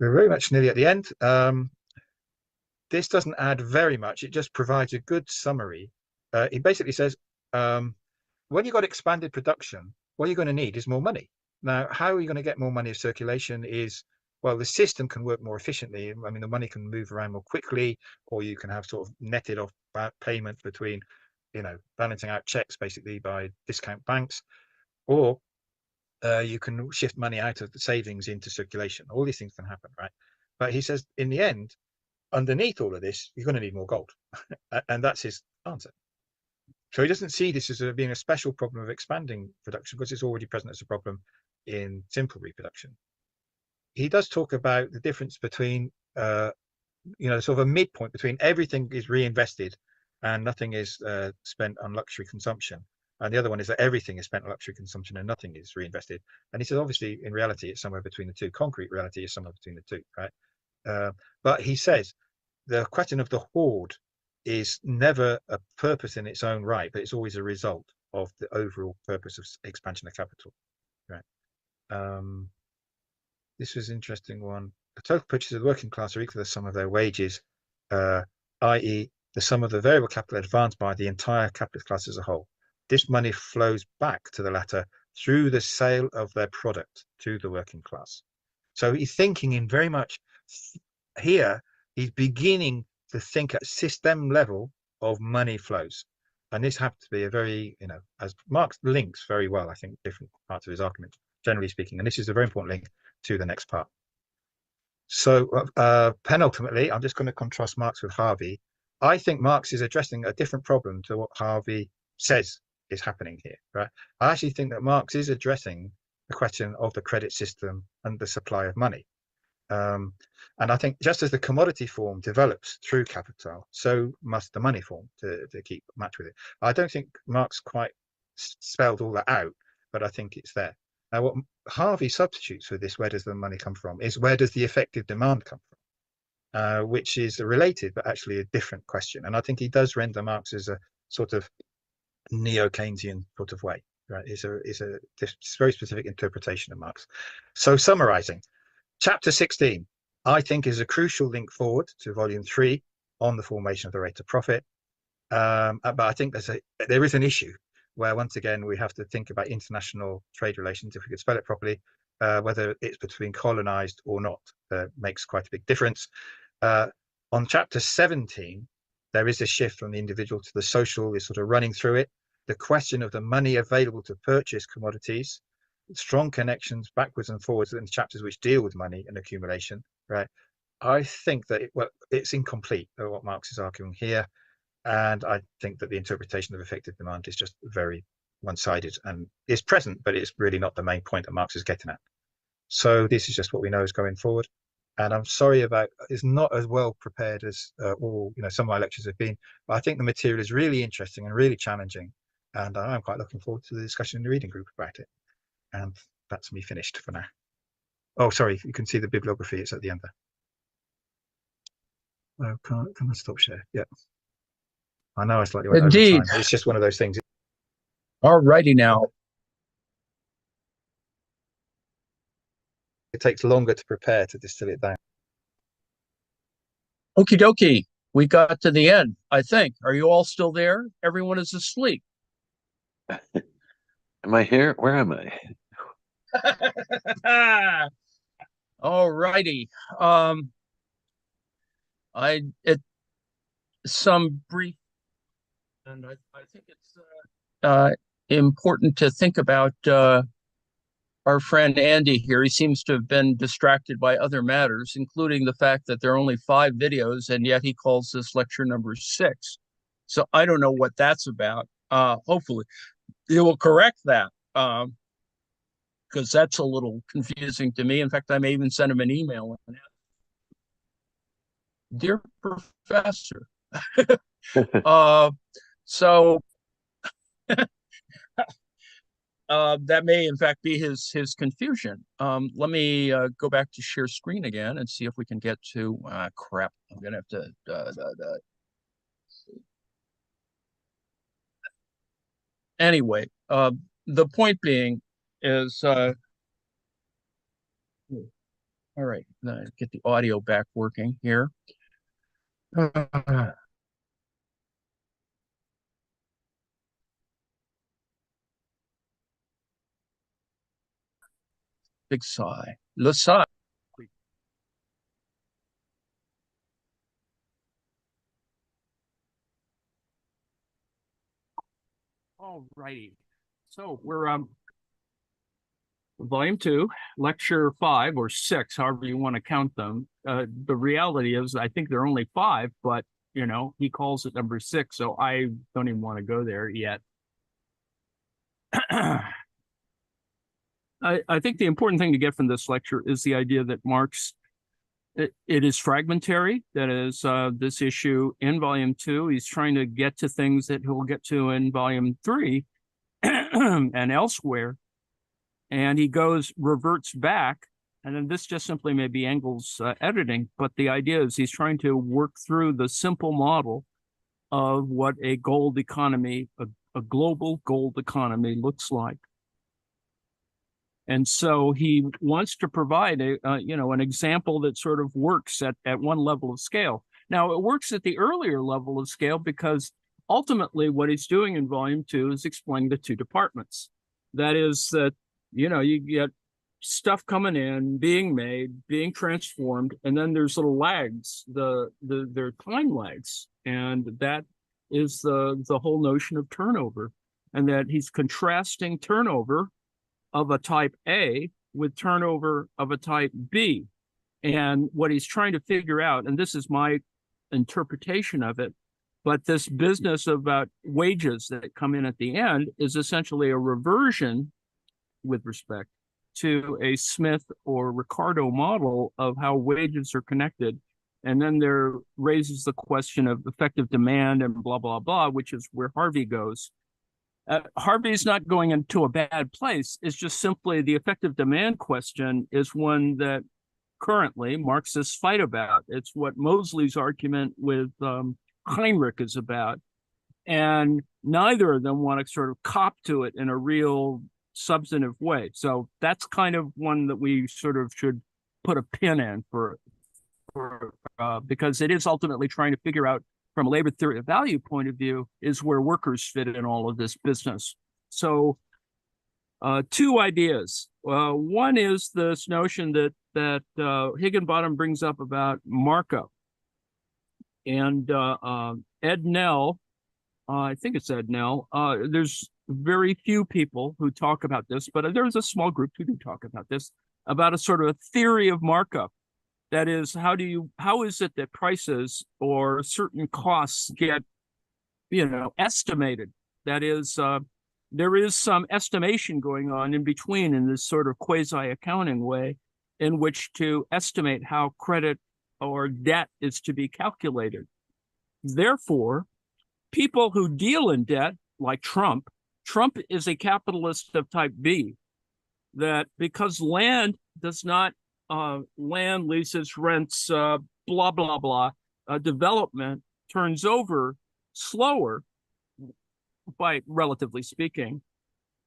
E: We're very much nearly at the end. This doesn't add very much. It just provides a good summary. It basically says, when you've got expanded production, what you're going to need is more money. Now, how are you going to get more money of circulation is, well, the system can work more efficiently. I mean, the money can move around more quickly, or you can have sort of netted off payments between, balancing out checks basically by discount banks, or you can shift money out of the savings into circulation. All these things can happen, right? But he says, in the end, underneath all of this, you're going to need more gold. And that's his answer. So he doesn't see this as being a special problem of expanding production, because it's already present as a problem in simple reproduction. He does talk about the difference between, sort of a midpoint between everything is reinvested and nothing is spent on luxury consumption. And the other one is that everything is spent on luxury consumption and nothing is reinvested. And he says, obviously, in reality, it's somewhere between the two. Concrete reality is somewhere between the two, right? But he says the question of the hoard is never a purpose in its own right, but it's always a result of the overall purpose of expansion of capital, right? This was an interesting one. The total purchases of the working class are equal to the sum of their wages, i.e. the sum of the variable capital advanced by the entire capitalist class as a whole. This money flows back to the latter through the sale of their product to the working class. So he's thinking in very much here, he's beginning to think at system level of money flows. And this happens to be a very, as Marx links very well, I think, different parts of his argument, generally speaking. And this is a very important link to the next part. So penultimately, I'm just going to contrast Marx with Harvey. I think Marx is addressing a different problem to what Harvey says is happening here, right? I actually think that Marx is addressing the question of the credit system and the supply of money. And I think just as the commodity form develops through capital, so must the money form to keep match with it. I don't think Marx quite spelled all that out, but I think it's there. Now, what Harvey substitutes for this, where does the money come from, is where does the effective demand come from, which is related, but actually a different question. And I think he does render Marx as a sort of neo-Keynesian sort of way, right? It's a very specific interpretation of Marx. So summarizing, Chapter 16, I think, is a crucial link forward to Volume 3 on the formation of the rate of profit. But I think there is an issue where, once again, we have to think about international trade relations, if we could spell it properly, whether it's between colonized or not, makes quite a big difference. On Chapter 17, there is a shift from the individual to the social, is sort of running through it. The question of the money available to purchase commodities, strong connections backwards and forwards in chapters which deal with money and accumulation, right? I think that it's incomplete what Marx is arguing here, and I think that the interpretation of effective demand is just very one-sided and is present, but it's really not the main point that Marx is getting at. So this is just what we know is going forward, and I'm sorry about it's not as well prepared as all some of my lectures have been, but I think the material is really interesting and really challenging, and I'm quite looking forward to the discussion in the reading group about it. And that's me finished for now. Oh, sorry, you can see the bibliography. It's at the end there. Oh, can I stop share? Yeah. I know I slightly went over time. It's just one of those things.
A: All righty now.
E: It takes longer to prepare to distill it down.
A: Okie dokie. We got to the end, I think. Are you all still there? Everyone is asleep.
B: Am I here? Where am I?
A: All righty. Some brief, and I think it's important to think about our friend Andy here, he seems to have been distracted by other matters, including the fact that there are only 5 videos, and yet he calls this lecture number 6. So I don't know what that's about. Hopefully he will correct that, because that's a little confusing to me. In fact, I may even send him an email. Dear Professor. So that may in fact be his confusion. Let me go back to share screen again and see if we can get to crap. I'm gonna have to anyway. The point being is all right. Get the audio back working here. Big sigh. Le sigh. All righty. So we're volume 2, lecture 5 or 6, however you want to count them. The reality is, I think there are only 5, but you know, he calls it number 6, so I don't even want to go there yet. I think the important thing to get from this lecture is the idea that Marx, it is fragmentary. That is, this issue in volume 2, he's trying to get to things that he'll get to in volume 3 and elsewhere. And he reverts back, and then this just simply may be Engels' editing, but the idea is he's trying to work through the simple model of what a gold economy, a global gold economy looks like. And so he wants to provide an example that sort of works at one level of scale. Now, it works at the earlier level of scale because ultimately what he's doing in volume 2 is explaining the 2 departments. That is that, you know, you get stuff coming in, being made, being transformed, and then there's little lags, there are time lags, and that is the whole notion of turnover, and that he's contrasting turnover of a type A with turnover of a type B. And what he's trying to figure out, and this is my interpretation of it, but this business about wages that come in at the end is essentially a reversion with respect to a Smith or Ricardo model of how wages are connected. And then there raises the question of effective demand and blah, blah, blah, which is where Harvey goes. Harvey's not going into a bad place. It's just simply the effective demand question is one that currently Marxists fight about. It's what Mosley's argument with Heinrich is about. And neither of them want to sort of cop to it in a real substantive way. So that's kind of one that we sort of should put a pin in for because it is ultimately trying to figure out from a labor theory of value point of view is where workers fit in all of this business. So 2 ideas. One is this notion that Higginbottom brings up about markup. And Ed Nell, I think it's Ed Nell, there's very few people who talk about this, but there's a small group who do talk about this, about a sort of a theory of markup. That is, how is it that prices or certain costs get, estimated? That is, there is some estimation going on in between in this sort of quasi-accounting way in which to estimate how credit or debt is to be calculated. Therefore, people who deal in debt, like Trump is a capitalist of type B, that because land does not land leases, rents, blah, blah, blah, development turns over slower by relatively speaking,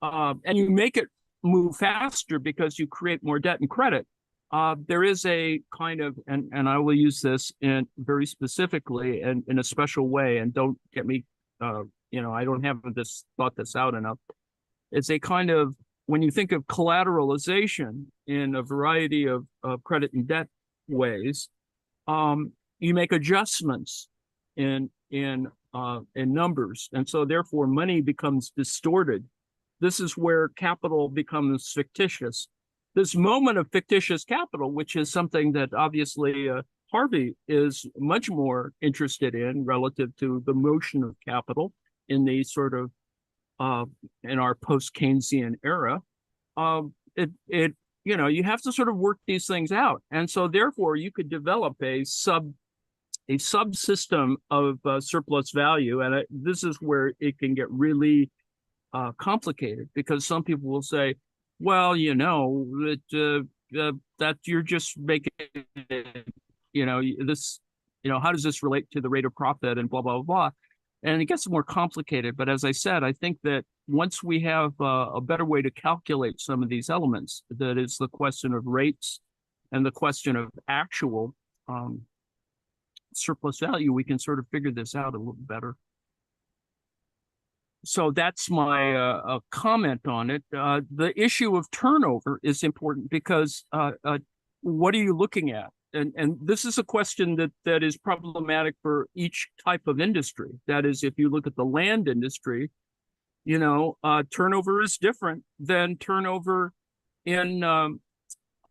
A: and you make it move faster because you create more debt and credit. There is a kind of, and I will use this in very specifically and in a special way, and don't get me, I don't have thought this out enough. It's a kind of, when you think of collateralization in a variety of credit and debt ways, you make adjustments in numbers, and so therefore money becomes distorted this is where capital becomes fictitious. This moment of fictitious capital, which is something that obviously Harvey is much more interested in relative to the motion of capital in the sort of in our post-Keynesian era. You have to sort of work these things out, and so therefore you could develop a subsystem of surplus value, and this is where it can get really complicated, because some people will say, well, that you're just making this, how does this relate to the rate of profit and blah, blah, blah. And it gets more complicated. But as I said, I think that once we have a better way to calculate some of these elements, that is the question of rates and the question of actual surplus value, we can sort of figure this out a little better. So that's my comment on it. The issue of turnover is important because what are you looking at? And this is a question that is problematic for each type of industry. That is, if you look at the land industry, turnover is different than turnover in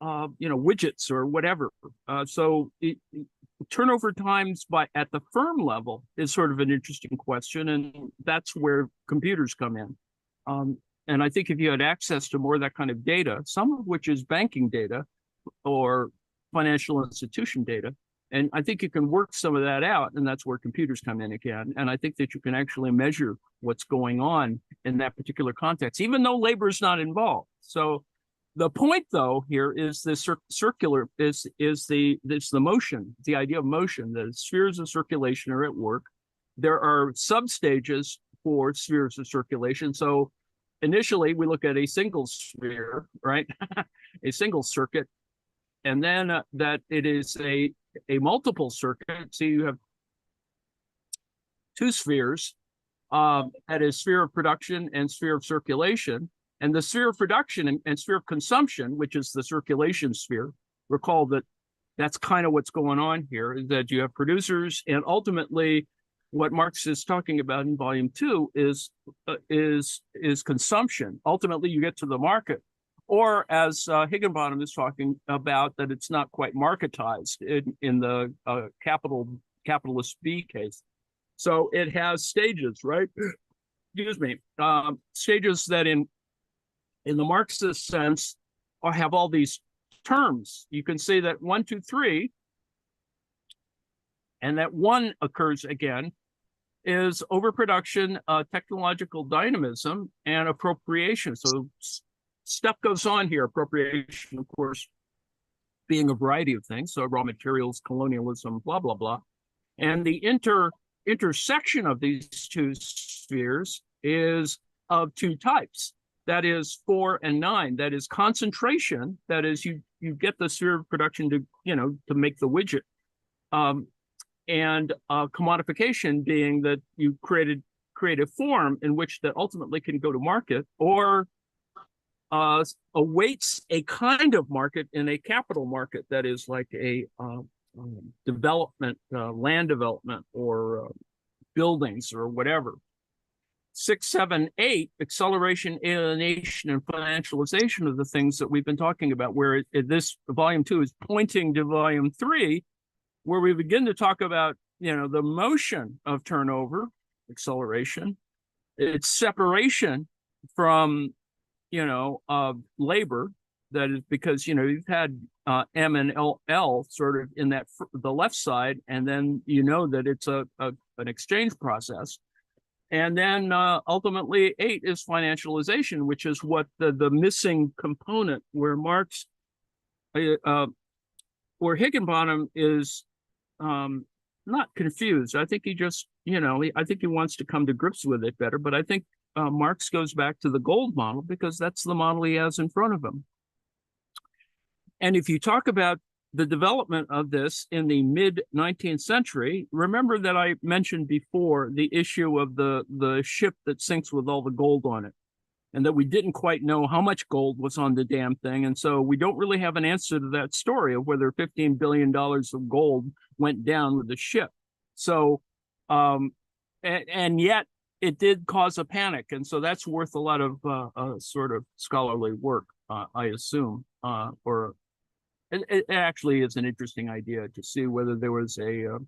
A: widgets or whatever. Turnover times at the firm level is sort of an interesting question, and that's where computers come in. And I think if you had access to more of that kind of data, some of which is banking data or financial institution data, and I think you can work some of that out, and that's where computers come in again. And I think that you can actually measure what's going on in that particular context, even though labor is not involved. So the point, though, here is this circular is the motion, the idea of motion. The spheres of circulation are at work. There are substages for spheres of circulation. So initially, we look at a single sphere, right, a single circuit, and then that it is a multiple circuit. So you have two spheres, at a sphere of production and sphere of circulation. And the sphere of production and sphere of consumption, which is the circulation sphere, recall that that's kind of what's going on here, is that you have producers, and ultimately what Marx is talking about in volume 2 is consumption. Ultimately, you get to the market. Or as Higginbottom is talking about, that it's not quite marketized in the capitalist B case. So it has stages, right? Excuse me. Stages that in the Marxist sense have all these terms. You can say that 1, 2, 3, and that 1 occurs again, is overproduction, technological dynamism, and appropriation. So stuff goes on here. Appropriation, of course, being a variety of things. So raw materials, colonialism, blah, blah, blah. And the intersection of these two spheres is of two types. That is 4 and 9. That is concentration. That is you get the sphere of production to make the widget, and commodification being that you create a form in which that ultimately can go to market or awaits a kind of market in a capital market that is like a development, land development, or buildings or whatever. 6, 7, 8, acceleration, alienation, and financialization of the things that we've been talking about, where this volume 2 is pointing to volume 3, where we begin to talk about, the motion of turnover, acceleration, its separation from, labor. That is because, you've had M and L sort of in the left side, and then that it's an exchange process. And then ultimately 8 is financialization, which is what the missing component where Marx, where Higginbottom is not confused. I think he just, I think he wants to come to grips with it better. But I think Marx goes back to the gold model because that's the model he has in front of him. And if you talk about the development of this in the mid-19th century, remember that I mentioned before the issue of the ship that sinks with all the gold on it, and that we didn't quite know how much gold was on the damn thing. And so we don't really have an answer to that story of whether $15 billion of gold went down with the ship. So, and yet it did cause a panic, and so that's worth a lot of sort of scholarly work, I assume. Or it actually is an interesting idea to see whether there was a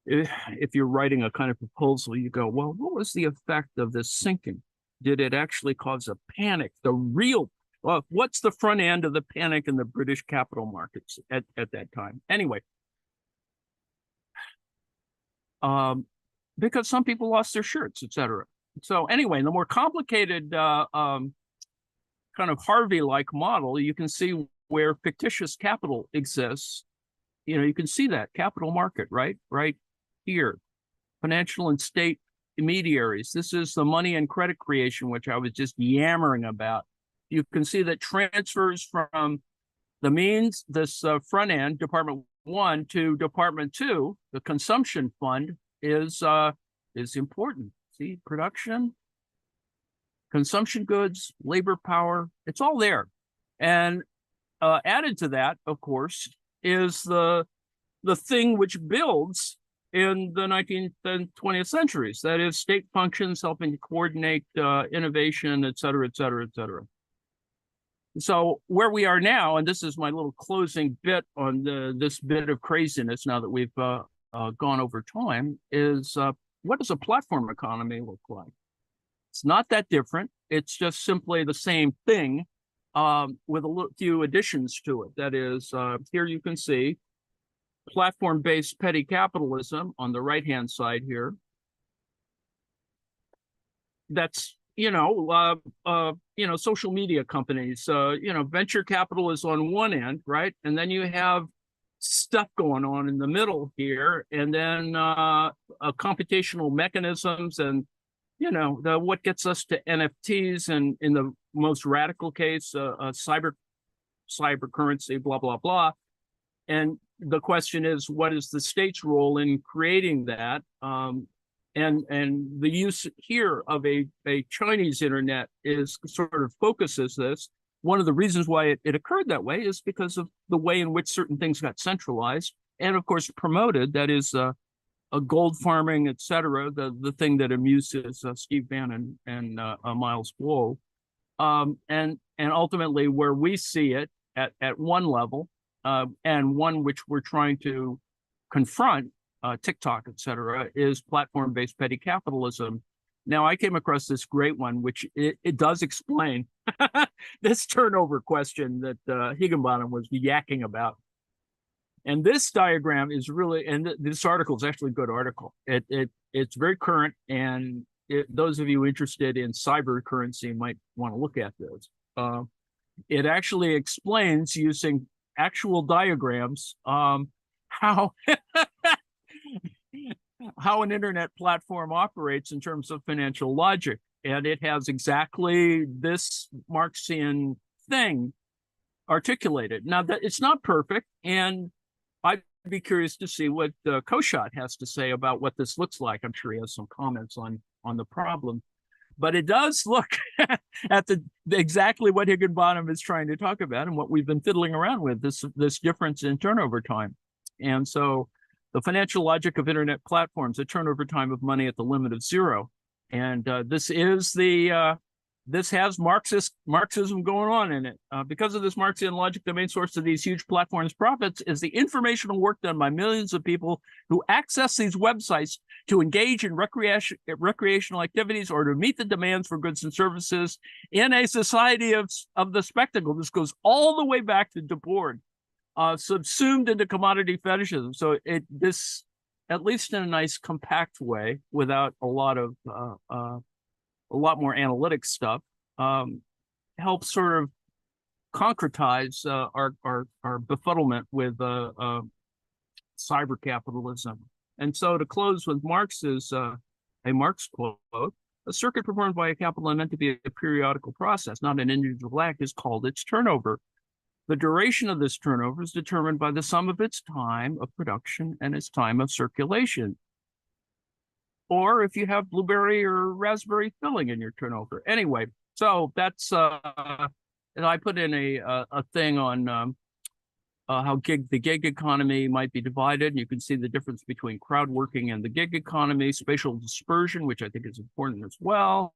A: if you're writing a kind of proposal, you go, well, what was the effect of this sinking? Did it actually cause a panic? The real, well, what's the front end of the panic in the British capital markets at that time? Anyway, because some people lost their shirts, etc. So anyway, the more complicated kind of Harvey-like model, you can see where fictitious capital exists. You can see that capital market right here, financial and state intermediaries. This is the money and credit creation, which I was just yammering about. You can see that transfers from the means, this front end, Department 1 to Department 2, the consumption fund is important. See, production, consumption goods, labor power, it's all there. And added to that, of course, is the thing which builds in the 19th and 20th centuries. That is state functions helping to coordinate innovation, et cetera, et cetera, et cetera. So where we are now, and this is my little closing bit on this bit of craziness now that we've gone over time, is what does a platform economy look like? It's not that different. It's just simply the same thing with a few additions to it. That is, here you can see platform-based petty capitalism on the right-hand side here. That's social media companies. Venture capital is on one end, right? And then you have stuff going on in the middle here, and then computational mechanisms, and what gets us to NFTs, and in the most radical case, cyber currency, blah blah blah. And the question is, what is the state's role in creating that? And the use here of a Chinese internet is sort of focuses this. One of the reasons why it occurred that way is because of the way in which certain things got centralized and, of course, promoted. That is a gold farming, et cetera, the thing that amuses Steve Bannon and Miles Blow. And ultimately where we see it at one level, and one which we're trying to confront, TikTok, et cetera, is platform-based petty capitalism. Now, I came across this great one, which it does explain this turnover question that Higginbottom was yakking about. And this diagram is really, and this article is actually a good article. It's very current, and those of you interested in cyber currency might want to look at this. It actually explains using actual diagrams how how an internet platform operates in terms of financial logic. And it has exactly this Marxian thing articulated. Now, that it's not perfect, and I'd be curious to see what Koshat has to say about what this looks like. I'm sure he has some comments on the problem, but it does look at exactly what Higginbottom is trying to talk about and what we've been fiddling around with, this difference in turnover time. And so the financial logic of internet platforms, a turnover time of money at the limit of zero. And this has Marxism going on in it. Because of this Marxian logic, the main source of these huge platforms' profits is the informational work done by millions of people who access these websites to engage in recreational activities or to meet the demands for goods and services in a society of the spectacle. This goes all the way back to Debord, subsumed into commodity fetishism. So this, at least in a nice compact way, without a lot more analytic stuff, helps sort of concretize our befuddlement with cyber capitalism. And so to close with Marx is a Marx quote: "A circuit performed by a capital and meant to be a periodical process, not an individual act, is called its turnover. The duration of this turnover is determined by the sum of its time of production and its time of circulation." Or if you have blueberry or raspberry filling in your turnover. Anyway, so that's and I put in a thing on how the gig economy might be divided. You can see the difference between crowd working and the gig economy, spatial dispersion, which I think is important as well.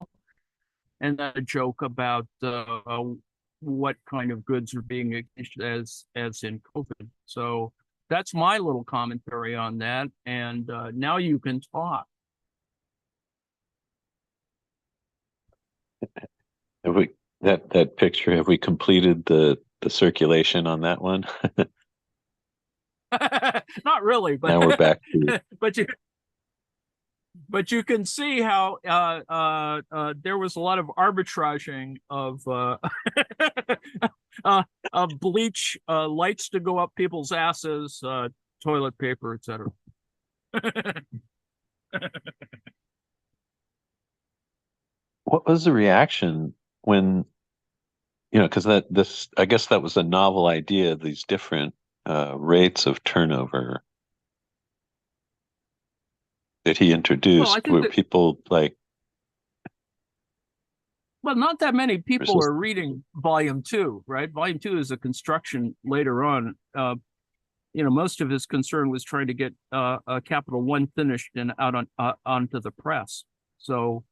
A: And then a joke about what kind of goods are being exchanged as in COVID. So that's my little commentary on that. And now you can talk.
G: Have we that picture? Have we completed the circulation on that one?
A: Not really, but
G: Now we're back to
A: but you can see how there was a lot of arbitraging of bleach, lights to go up people's asses, toilet paper, etc.
G: what was the reaction when, because I guess that was a novel idea, these different rates of turnover that he introduced. Were people like,
A: well, not that many people are reading volume 2, right? Volume 2 is a construction later on. Most of his concern was trying to get Capital One finished and out onto the press. So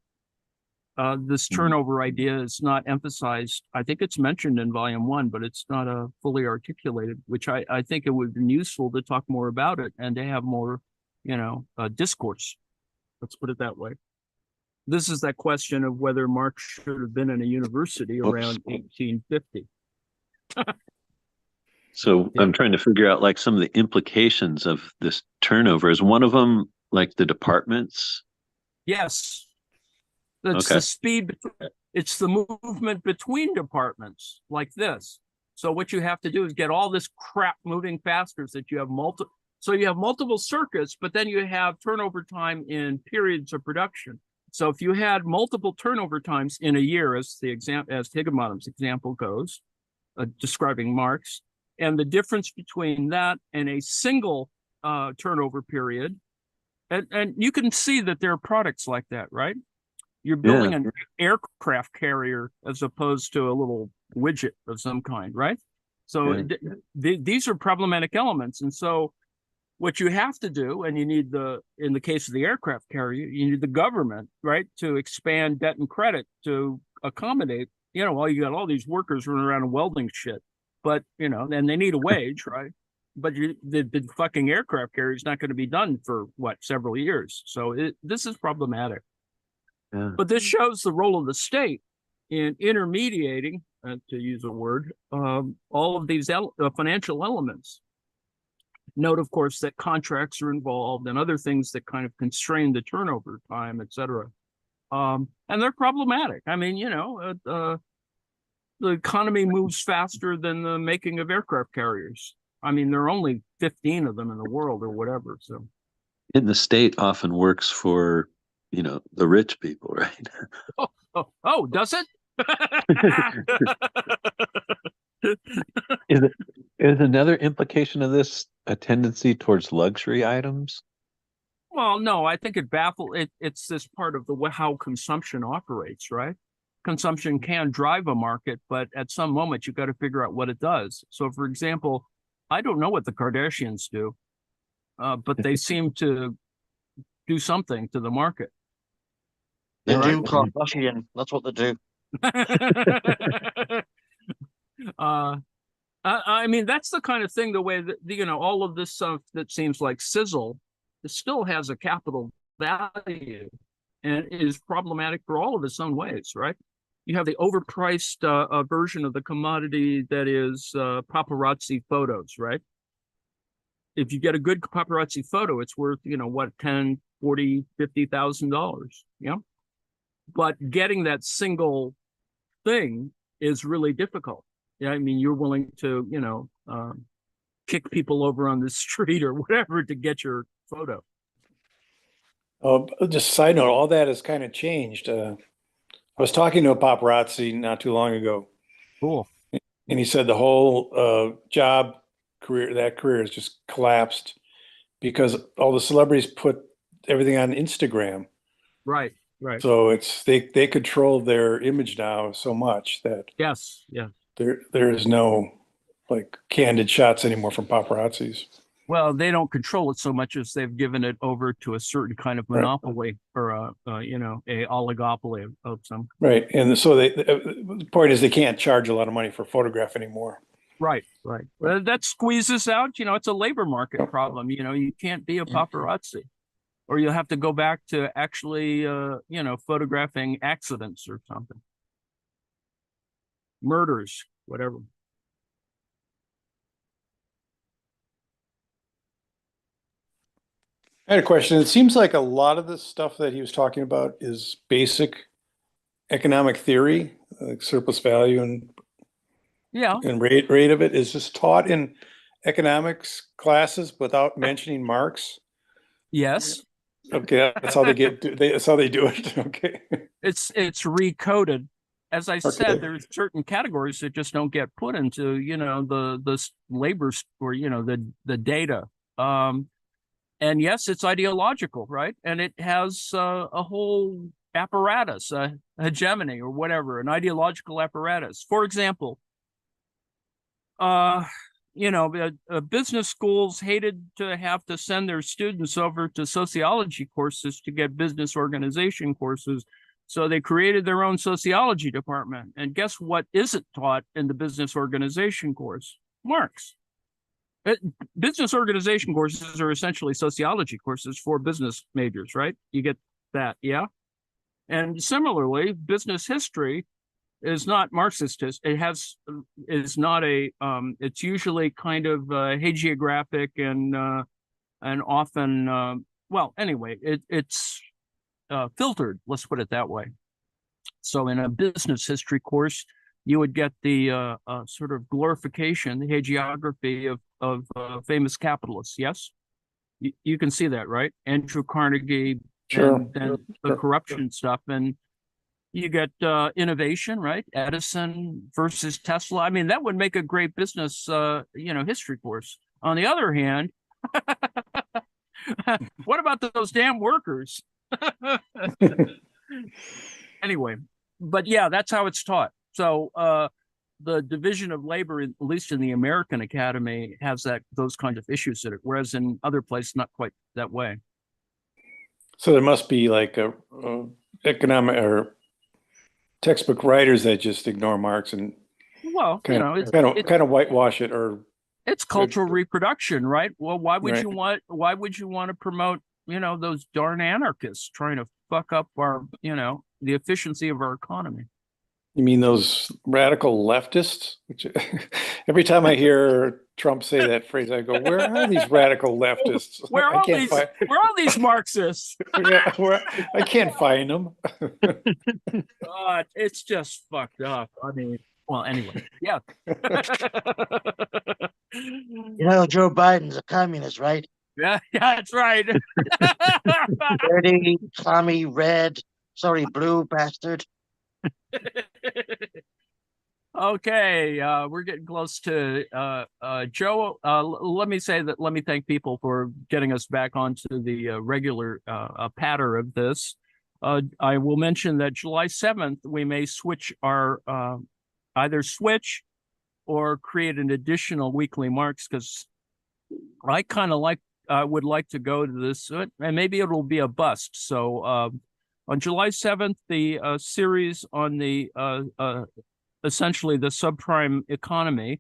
A: this turnover idea is not emphasized. I think it's mentioned in volume 1, but it's not fully articulated, which I think it would have been useful to talk more about it and to have more, discourse. Let's put it that way. This is that question of whether Marx should have been in a university around 1850.
G: So I'm trying to figure out like some of the implications of this turnover. Is one of them like the departments?
A: Yes. That's the speed. It's the movement between departments like this. So what you have to do is get all this crap moving faster so that you have multiple circuits, but then you have turnover time in periods of production. So if you had multiple turnover times in a year, as Higginbotham's example goes, describing Marx, and the difference between that and a single turnover period, and you can see that there are products like that, right? You're building an aircraft carrier as opposed to a little widget of some kind, right? So these are problematic elements. And so what you have to do, and you need in the case of the aircraft carrier, you need the government, right, to expand debt and credit to accommodate, well, you got all these workers running around and welding shit, but, and they need a wage, right? But the fucking aircraft carrier is not going to be done for, several years. So this is problematic. Yeah. But this shows the role of the state in intermediating, to use a word, all of these financial elements. Note, of course, that contracts are involved and other things that kind of constrain the turnover time, et cetera. And they're problematic. I mean, the economy moves faster than the making of aircraft carriers. I mean, there are only 15 of them in the world or whatever. So,
G: and the state often works for, the rich people, right?
A: Oh, does it?
G: Is another implication of this a tendency towards luxury items?
A: Well, no, I think it's this part of how consumption operates, right? Consumption can drive a market, but at some moment you got to figure out what it does. So, for example, I don't know what the Kardashians do, but they seem to do something to the market.
B: They do Kardashian. That's what they do.
A: I mean, that's the kind of thing, the way that, all of this stuff that seems like sizzle, it still has a capital value and is problematic for all of its own ways, right? You have the overpriced version of the commodity that is paparazzi photos, right? If you get a good paparazzi photo, it's worth, $10, $40, $50,000, But getting that single thing is really difficult. Yeah, I mean, you're willing to, kick people over on the street or whatever to get your photo.
H: Just a side note, all that has kind of changed. I was talking to a paparazzi not too long ago.
A: Cool.
H: And he said the whole career has just collapsed because all the celebrities put everything on Instagram.
A: Right.
H: So they control their image now so much that
A: yes,
H: there is no like candid shots anymore from paparazzis.
A: Well, they don't control it so much as they've given it over to a certain kind of
H: Right.
A: monopoly or a oligopoly of some.
H: Right, and so the point is they can't charge a lot of money for a photograph anymore.
A: Right. Well, that squeezes out, it's a labor market problem. You can't be a paparazzi, or you'll have to go back to actually, photographing accidents or something, murders, whatever.
H: I had a question. It seems like a lot of the stuff that he was talking about is basic economic theory, like surplus value and
A: Yeah.
H: rate of it is just taught in economics classes without mentioning Marx.
A: Yes.
H: Okay, that's how that's how they do it. Okay.
A: It's recoded. As I
H: Okay.
A: said, there's certain categories that just don't get put into, the labor or, the data. And yes, it's ideological, right? And it has a whole apparatus, a hegemony or whatever, an ideological apparatus. For example, business schools hated to have to send their students over to sociology courses to get business organization courses. So they created their own sociology department. And guess what isn't taught in the business organization course? Marx. Business organization courses are essentially sociology courses for business majors, right? You get that, yeah? And similarly, business history is not Marxist. It's usually kind of hagiographic and often, it's filtered, let's put it that way. So in a business history course, you would get the sort of glorification, the hagiography of famous capitalists. Yes, you can see that, right? Andrew Carnegie,
H: Sure.
A: and then the corruption stuff, and you get innovation, right? Edison versus Tesla. I mean, that would make a great business, history course. On the other hand, what about those damn workers? Anyway, but yeah, that's how it's taught. So the division of labor, at least in the American Academy, has those kinds of issues in it, whereas in other places, not quite that way.
H: So there must be like a economic or textbook writers that just ignore Marx and
A: Well,
H: kind of whitewash it, or
A: it's cultural reproduction, right? Well, why would
H: Right.
A: you want to promote, those darn anarchists trying to fuck up our, the efficiency of our economy?
H: you mean those radical leftists? Which every time I hear Trump say that phrase, I go, "Where are these radical leftists?
A: Where are
H: I can't
A: these?
H: find.
A: Where are these Marxists?
H: Yeah, I can't find them."
A: God, it's just fucked up. I mean, well, anyway, yeah.
B: Joe Biden's a communist, right?
A: Yeah, that's right.
B: Dirty, commie, red, blue bastard.
A: Okay, we're getting close to Joe. Let me thank people for getting us back onto the regular patter of this. I will mention that July 7th, we may switch our either switch or create an additional weekly Marks, because I kind of would like to go to this, and maybe it'll be a bust. So on July 7th, the series on the essentially the subprime economy,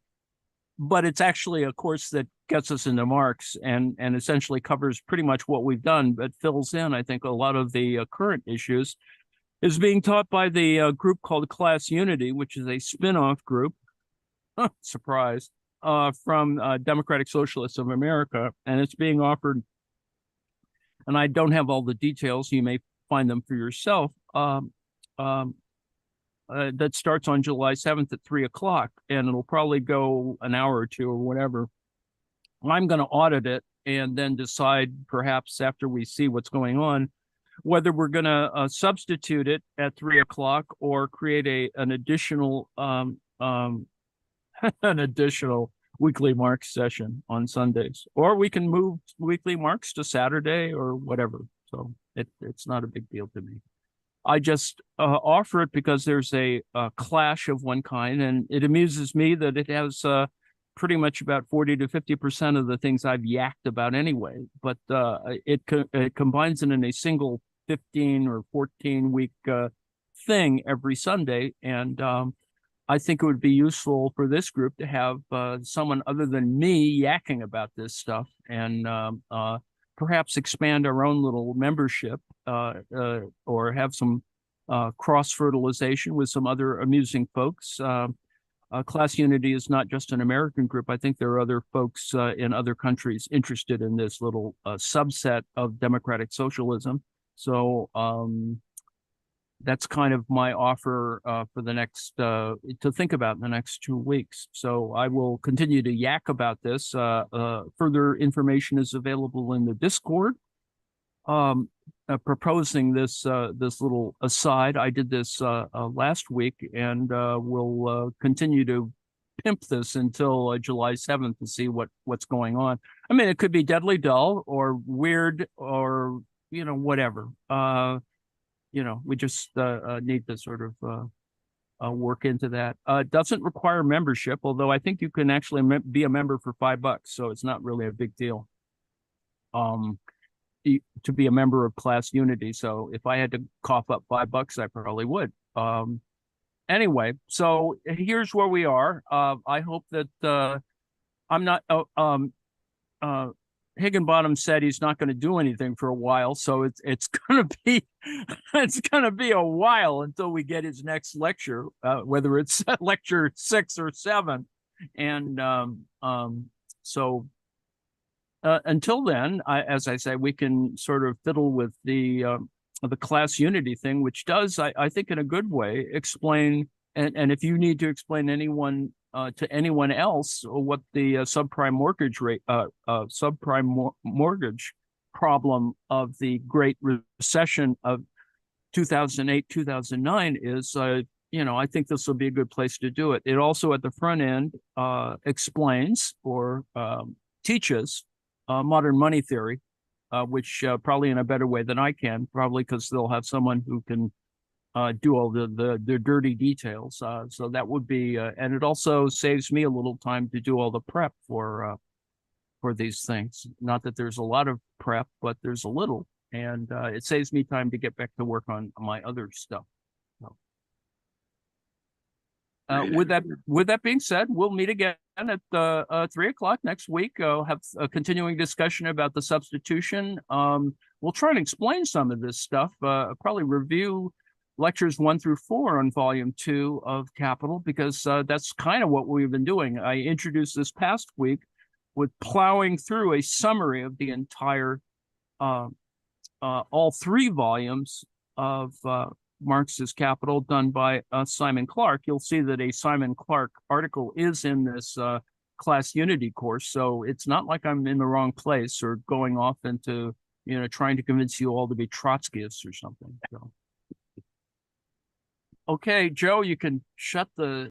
A: but it's actually a course that gets us into Marx and essentially covers pretty much what we've done, but fills in, I think, a lot of the current issues, is being taught by the group called Class Unity, which is a spin-off group, surprise, from Democratic Socialists of America, and it's being offered, and I don't have all the details, you may find them for yourself, that starts on July 7th at 3:00, and it'll probably go an hour or two or whatever. I'm going to audit it and then decide, perhaps after we see what's going on, whether we're going to substitute it at 3:00 or create an additional an additional weekly Marx session on Sundays, or we can move weekly Marx to Saturday or whatever. So it's not a big deal to me. I just offer it because there's a clash of one kind, and it amuses me that it has pretty much about 40 to 50% of the things I've yacked about anyway, but it combines it in a single 15 or 14 week thing every Sunday. And I think it would be useful for this group to have someone other than me yakking about this stuff, and perhaps expand our own little membership, or have some cross-fertilization with some other amusing folks. Class Unity is not just an American group. I think there are other folks in other countries interested in this little subset of democratic socialism. So that's kind of my offer for the next, to think about in the next 2 weeks. So I will continue to yak about this. Further information is available in the Discord. Proposing this little aside. I did this last week, and we'll continue to pimp this until July 7th to see what's going on. I mean, it could be deadly dull or weird or, whatever. We just need to sort of work into that. It doesn't require membership, although I think you can actually be a member for $5, so it's not really a big deal. To be a member of Class Unity. So if I had to cough up $5, I probably would. Anyway, so here's where we are. I hope that I'm not. Higginbottom said he's not going to do anything for a while, so it's going to be a while until we get his next lecture, whether it's lecture 6 or 7, and so. Until then, as I say, we can sort of fiddle with the Class Unity thing, which does, I think, in a good way, explain. And if you need to explain to anyone else what the subprime mortgage rate, mortgage problem of the Great Recession of 2008, 2009 is, I think this will be a good place to do it. It also, at the front end, explains or teaches modern money theory, which probably in a better way than I can, probably because they'll have someone who can do all the dirty details. So that would be, and it also saves me a little time to do all the prep for these things. Not that there's a lot of prep, but there's a little, and it saves me time to get back to work on my other stuff. So. With that being said, we'll meet again at 3:00 next week. We'll have a continuing discussion about the substitution. We'll try and explain some of this stuff. Probably review lectures 1 through 4 on volume 2 of Capital, because that's kind of what we've been doing. I introduced this past week with plowing through a summary of the entire, all 3 volumes of Marx's Capital, done by Simon Clark. You'll see that a Simon Clark article is in this Class Unity course, so it's not like I'm in the wrong place or going off into, trying to convince you all to be Trotskyists or something. So. Okay, Joe, you can shut the